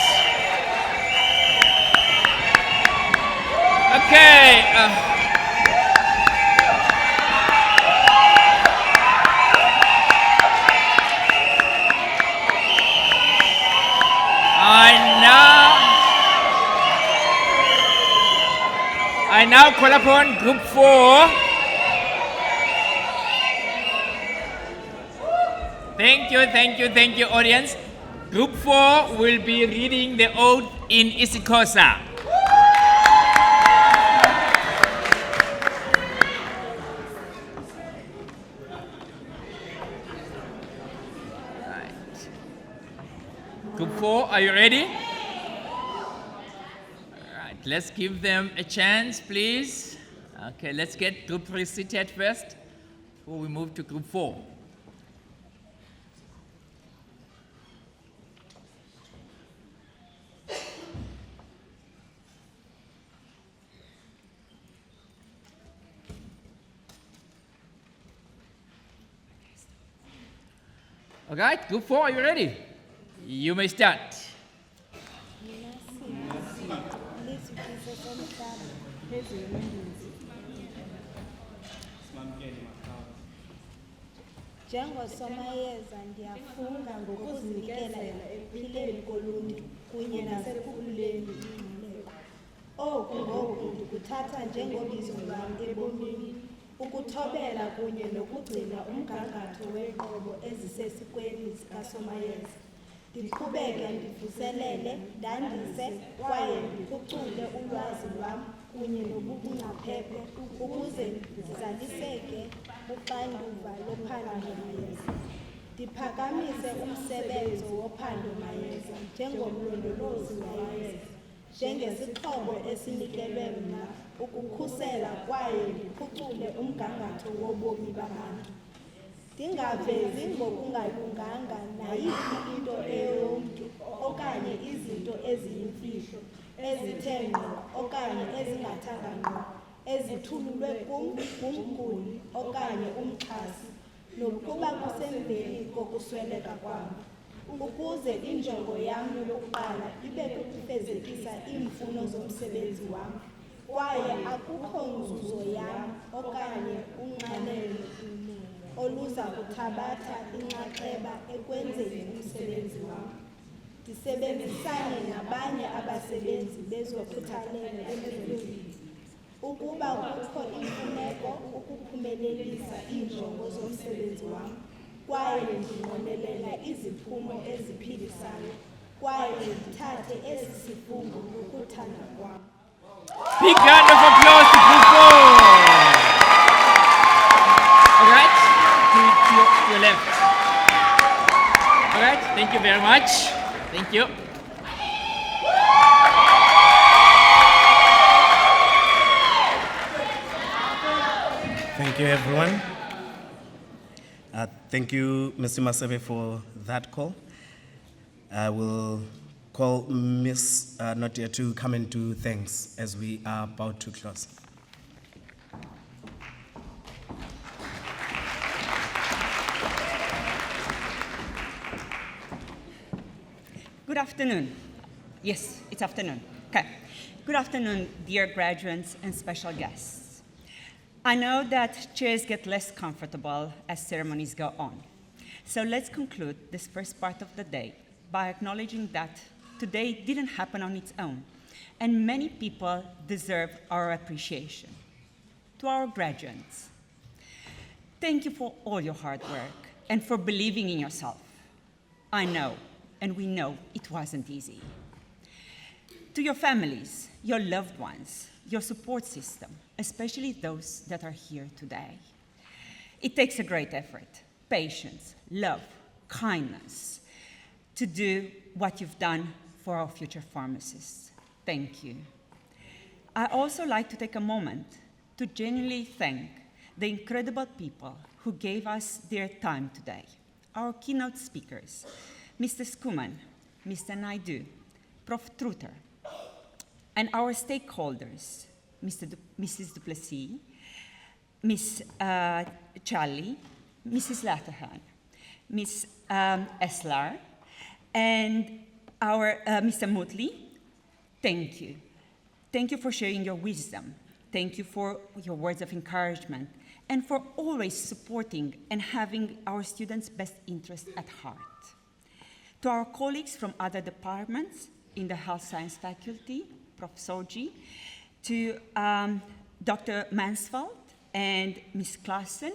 Okay. I now call upon Group 4. Thank you, audience. Group 4 will be reading the oath in isiXhosa. Group 4, are you ready? All right, let's give them a chance, please. Okay, let's get Group 3 seated first. before we move to group 4. All right, group 4, are you ready? You may start. Njengosomayeza ndiyafunga ngokuzinikela ekuphileni koluntu kunye nasekuphuculeni ingqaleko. Oku ngoku ndikuthatha njengobizo lwam ebomini, ukuthobela kunye nokugcina umgangatho weenqobo ezisesikweni zikasomayeza. Ndiqhubeke ndivuselele, ndandise kwaye ndiphucule ulwazi lwam kunye nobungcaphephe ukuze ndizaliseke uxanduva lophando mayeza. Ndiphakamise umsebenzi wophando mayeza njengomlondolozi mayeza, njengesixhobo esinikelwe mna ukukhusela kwaye ndiphucule umgangatho wobomi babantu. Ndingavezi ngokungalunganga nayiphi into eyomntu okanye izinto eziyimfihlo, ezithe ngqo okanye ezingathanga ngqo, ezithululwe kum ngumguli okanye umxhasi, nokuba kusemveni kokusweleka kwam, ukuze injongo yam yokuqala ibe kukufezekisa iimfuno zomsebenzi wam, kwaye akukho nzuzo yam okanye unxanelo oluza kuthabatha inxaxheba ekwenzeni umsebenzi wam. Ndisebenzisane nabanye abasebenzi bezokhuthalelo emfundweni ukuba kukho imfuneko ukuphumelelisa iinjongo zomsebenzi wam, kwaye ndinqwenelela iziphumo eziphilisayo, kwaye ndithathe esi sifungo ngokuthanda kwam. Big round of applause to group 4. All right, to your left. All right, thank you very much. Thank you. Thank you, everyone. Thank you, Mr. Masebe, for that call. I will call Ms. Notia to come and do thanks as we are about to close. Good afternoon. Yes, it's afternoon. Okay. Good afternoon, dear graduates and special guests. I know that chairs get less comfortable as ceremonies go on. So let's conclude this first part of the day by acknowledging that today didn't happen on its own, and many people deserve our appreciation. To our graduates, thank you for all your hard work and for believing in yourself. I know, and we know, it wasn't easy. To your families, your loved ones, your support system, especially those that are here today. It takes a great effort, patience, love, kindness to do what you've done for our future pharmacists. Thank you. I also like to take a moment to genuinely thank the incredible people who gave us their time today. Our keynote speakers, Mr. Skuman, Mr. Naidu, Prof. Truter, and our stakeholders, Mrs. Duplessis, Ms. Charlie, Mrs. Latterhan, Ms. Eslar, and our Mr. Mutley. Thank you. Thank you for sharing your wisdom. Thank you for your words of encouragement and for always supporting and having our students' best interest at heart. To our colleagues from other departments in the health science faculty, Prof. Soji, to Dr. Mansfeld and Ms. Klassen,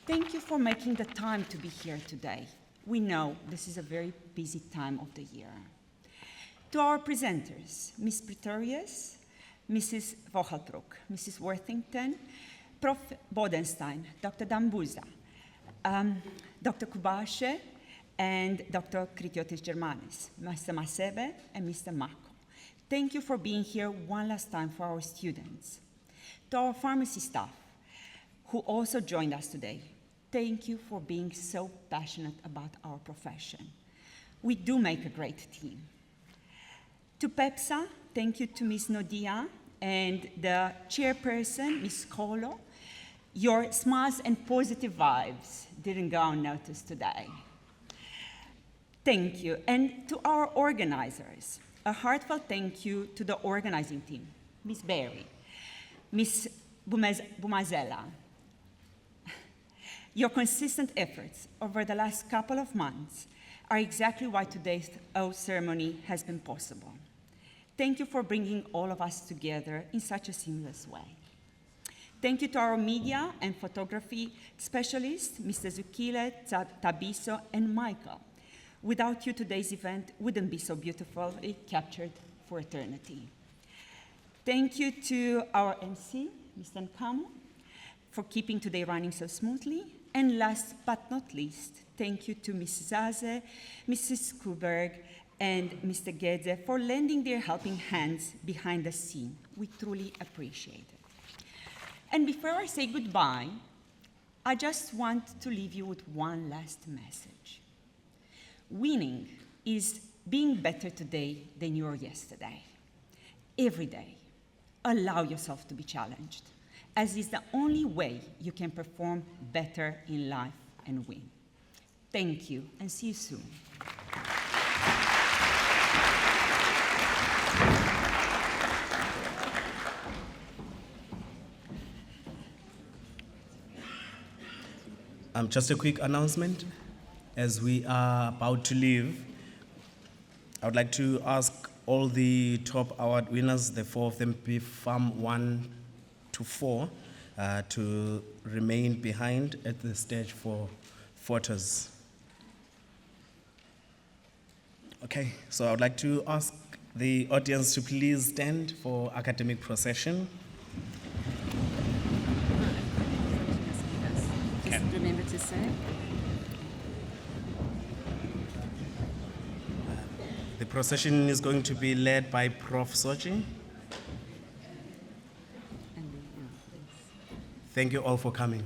thank you for making the time to be here today. We know this is a very busy time of the year. To our presenters, Ms. Pretorius, Mrs. Vochelbroek, Mrs. Worthington, Prof. Bodenstein, Dr. Dambuza, Dr. Kubashe, and Dr. Kritiotis Germanis, Mr. Masebe, and Mr. Mako. Thank you for being here one last time for our students. To our pharmacy staff, who also joined us today, thank you for being so passionate about our profession. We do make a great team. To PEPSA, thank you to Ms. Nodia and the chairperson, Ms. Kolo. Your smiles and positive vibes didn't go unnoticed today. Thank you. And to our organizers, a heartfelt thank you to the organizing team, Ms. Berry, Ms. Bumazela. Your consistent efforts over the last couple of months are exactly why today's oath ceremony has been possible. Thank you for bringing all of us together in such a seamless way. Thank you to our media and photography specialists, Mr. Zukile, Tabiso, and Michael. Without you, today's event wouldn't be so beautifully captured for eternity. Thank you to our MC, Mr. Nkamo, for keeping today running so smoothly. And last but not least, thank you to Ms. Zaze, Mrs. Kuberg, and Mr. Gedze for lending their helping hands behind the scene. We truly appreciate it. And before I say goodbye, I just want to leave you with one last message. Winning is being better today than you were yesterday. Every day, allow yourself to be challenged, as is the only way you can perform better in life and win. Thank you, and see you soon. Just a quick announcement. As we are about to leave, I would like to ask all the top award winners, the 4 of them, Farm 1 to 4, to remain behind at the stage for photos. Okay, so I would like to ask the audience to please stand for academic procession. Just remember to say. The procession is going to be led by Prof. Sochi. Thank you all for coming.